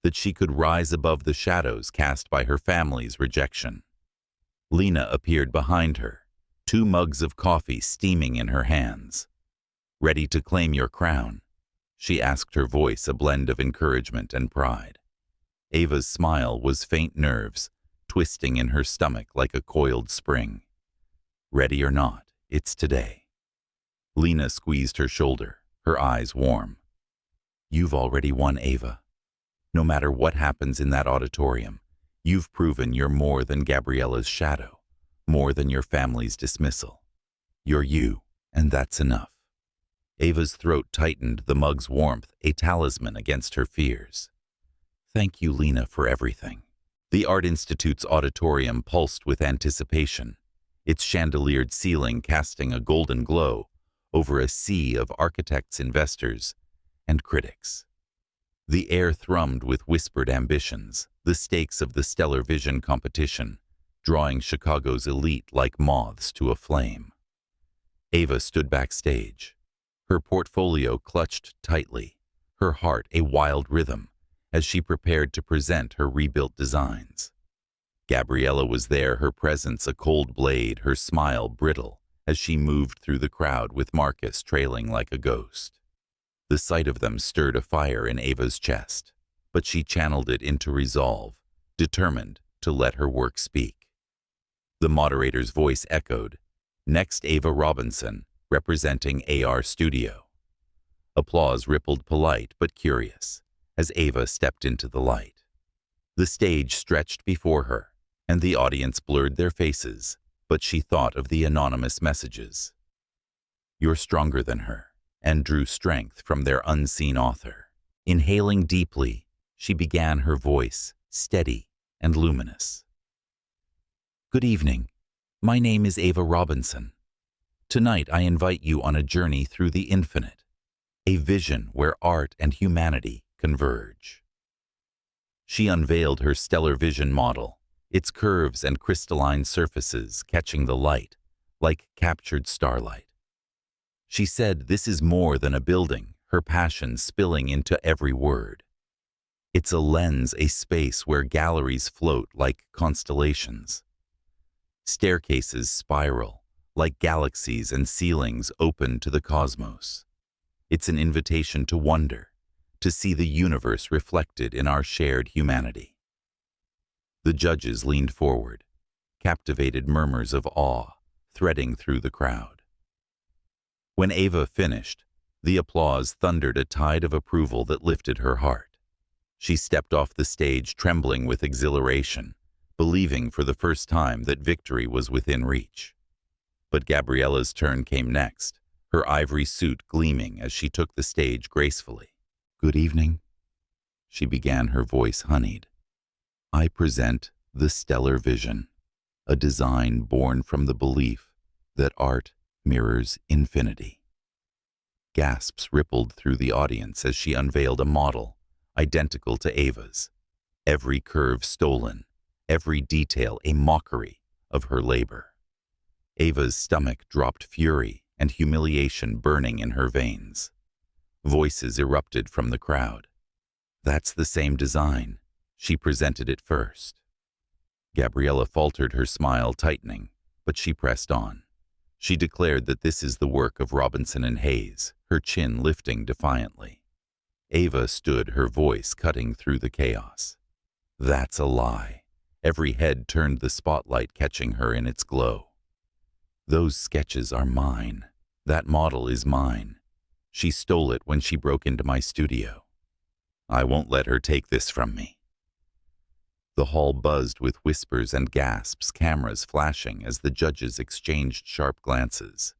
that she could rise above the shadows cast by her family's rejection. Lena appeared behind her, 2 mugs of coffee steaming in her hands. "Ready to claim your crown?" she asked, her voice a blend of encouragement and pride. Ava's smile was faint nerves, twisting in her stomach like a coiled spring. "Ready or not, it's today." Lena squeezed her shoulder, her eyes warm. "You've already won, Ava. No matter what happens in that auditorium, you've proven you're more than Gabriella's shadow, more than your family's dismissal. You're you, and that's enough." Ava's throat tightened, the mug's warmth a talisman against her fears. "Thank you, Lena, for everything." The Art Institute's auditorium pulsed with anticipation, its chandeliered ceiling casting a golden glow over a sea of architects, investors, and critics. The air thrummed with whispered ambitions, the stakes of the Stellar Vision competition, drawing Chicago's elite like moths to a flame. Ava stood backstage, her portfolio clutched tightly, her heart a wild rhythm as she prepared to present her rebuilt designs. Gabriella was there, her presence a cold blade, her smile brittle as she moved through the crowd with Marcus trailing like a ghost. The sight of them stirred a fire in Ava's chest, but she channeled it into resolve, determined to let her work speak. The moderator's voice echoed, "Next, Ava Robinson, representing AR Studio." Applause rippled, polite but curious, as Ava stepped into the light. The stage stretched before her, and the audience blurred their faces, but she thought of the anonymous messages. "You're stronger than her," and drew strength from their unseen author. Inhaling deeply, she began, her voice steady and luminous. "Good evening. My name is Ava Robinson. Tonight I invite you on a journey through the infinite, a vision where art and humanity converge." She unveiled her Stellar Vision model, its curves and crystalline surfaces catching the light like captured starlight. She said, "This is more than a building," her passion spilling into every word. "It's a lens, a space where galleries float like constellations. Staircases spiral like galaxies and ceilings open to the cosmos. It's an invitation to wonder, to see the universe reflected in our shared humanity." The judges leaned forward, captivated murmurs of awe threading through the crowd. When Ava finished, the applause thundered, a tide of approval that lifted her heart. She stepped off the stage trembling with exhilaration, believing for the first time that victory was within reach. But Gabriella's turn came next, her ivory suit gleaming as she took the stage gracefully. "Good evening," she began, her voice honeyed. "I present the Stellar Vision, a design born from the belief that art mirrors infinity." Gasps rippled through the audience as she unveiled a model identical to Ava's, every curve stolen, every detail a mockery of her labor. Ava's stomach dropped, fury and humiliation burning in her veins. Voices erupted from the crowd. "That's the same design. She presented it first." Gabriella faltered, her smile tightening, but she pressed on. She declared that this is the work of Robinson and Hayes, her chin lifting defiantly. Ava stood, her voice cutting through the chaos. That's a lie. Every head turned, the spotlight catching her in its glow. Those sketches are mine. That model is mine. She stole it when she broke into my studio. I won't let her take this from me. The hall buzzed with whispers and gasps, cameras flashing as the judges exchanged sharp glances.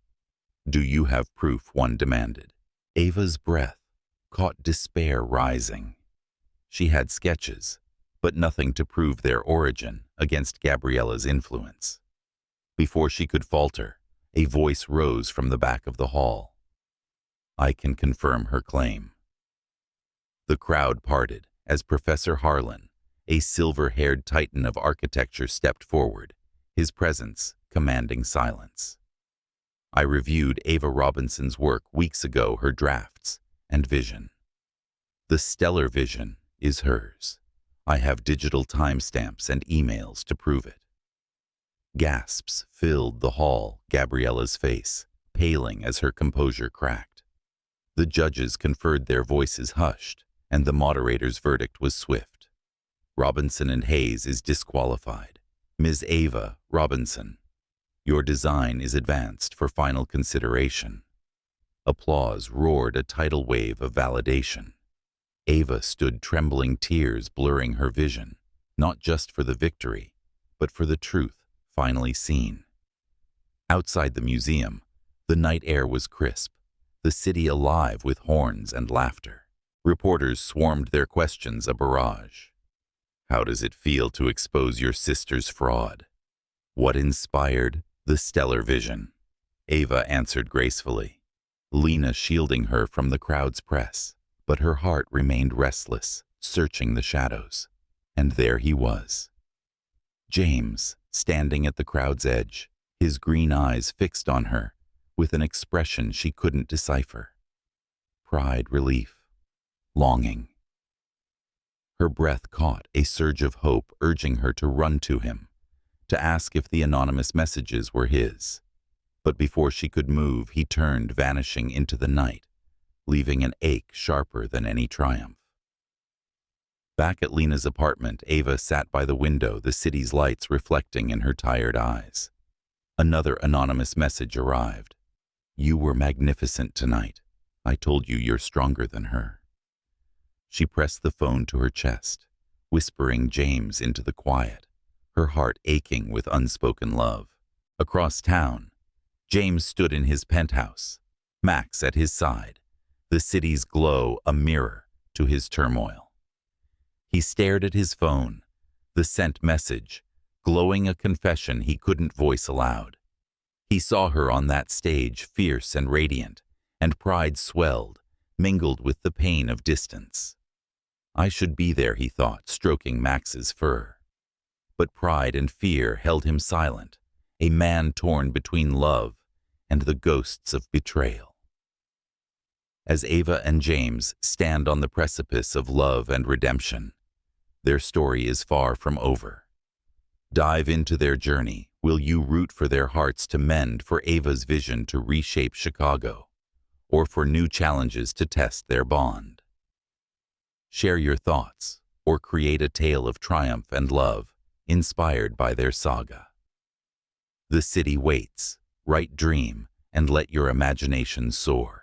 Do you have proof? One demanded. Ava's breath caught despair rising. She had sketches, but nothing to prove their origin against Gabriella's influence. Before she could falter, a voice rose from the back of the hall. I can confirm her claim. The crowd parted as Professor Harlan, a silver-haired titan of architecture, stepped forward, his presence commanding silence. I reviewed Ava Robinson's work weeks ago, her drafts and vision. The stellar vision is hers. I have digital timestamps and emails to prove it. Gasps filled the hall, Gabriella's face paling as her composure cracked. The judges conferred, their voices hushed, and the moderator's verdict was swift. Robinson and Hayes is disqualified. Ms. Ava Robinson, your design is advanced for final consideration. Applause roared, a tidal wave of validation. Ava stood trembling, tears blurring her vision, not just for the victory, but for the truth finally seen. Outside the museum, the night air was crisp, the city alive with horns and laughter. Reporters swarmed, their questions a barrage. How does it feel to expose your sister's fraud? What inspired the stellar vision? Ava answered gracefully, Lena shielding her from the crowd's press, but her heart remained restless, searching the shadows. And there he was. James, standing at the crowd's edge, his green eyes fixed on her, with an expression she couldn't decipher. Pride, relief, longing. Her breath caught, a surge of hope urging her to run to him, to ask if the anonymous messages were his. But before she could move, he turned, vanishing into the night, leaving an ache sharper than any triumph. Back at Lena's apartment, Ava sat by the window, the city's lights reflecting in her tired eyes. Another anonymous message arrived. You were magnificent tonight. I told you you're stronger than her. She pressed the phone to her chest, whispering James into the quiet, her heart aching with unspoken love. Across town, James stood in his penthouse, Max at his side, the city's glow a mirror to his turmoil. He stared at his phone, the sent message, glowing a confession he couldn't voice aloud. He saw her on that stage, fierce and radiant, and pride swelled, mingled with the pain of distance. I should be there, he thought, stroking Max's fur. But pride and fear held him silent, a man torn between love and the ghosts of betrayal. As Ava and James stand on the precipice of love and redemption, their story is far from over. Dive into their journey. Will you root for their hearts to mend, for Ava's vision to reshape Chicago, or for new challenges to test their bond? Share your thoughts, or create a tale of triumph and love inspired by their saga. The city waits. Write, dream, and let your imagination soar.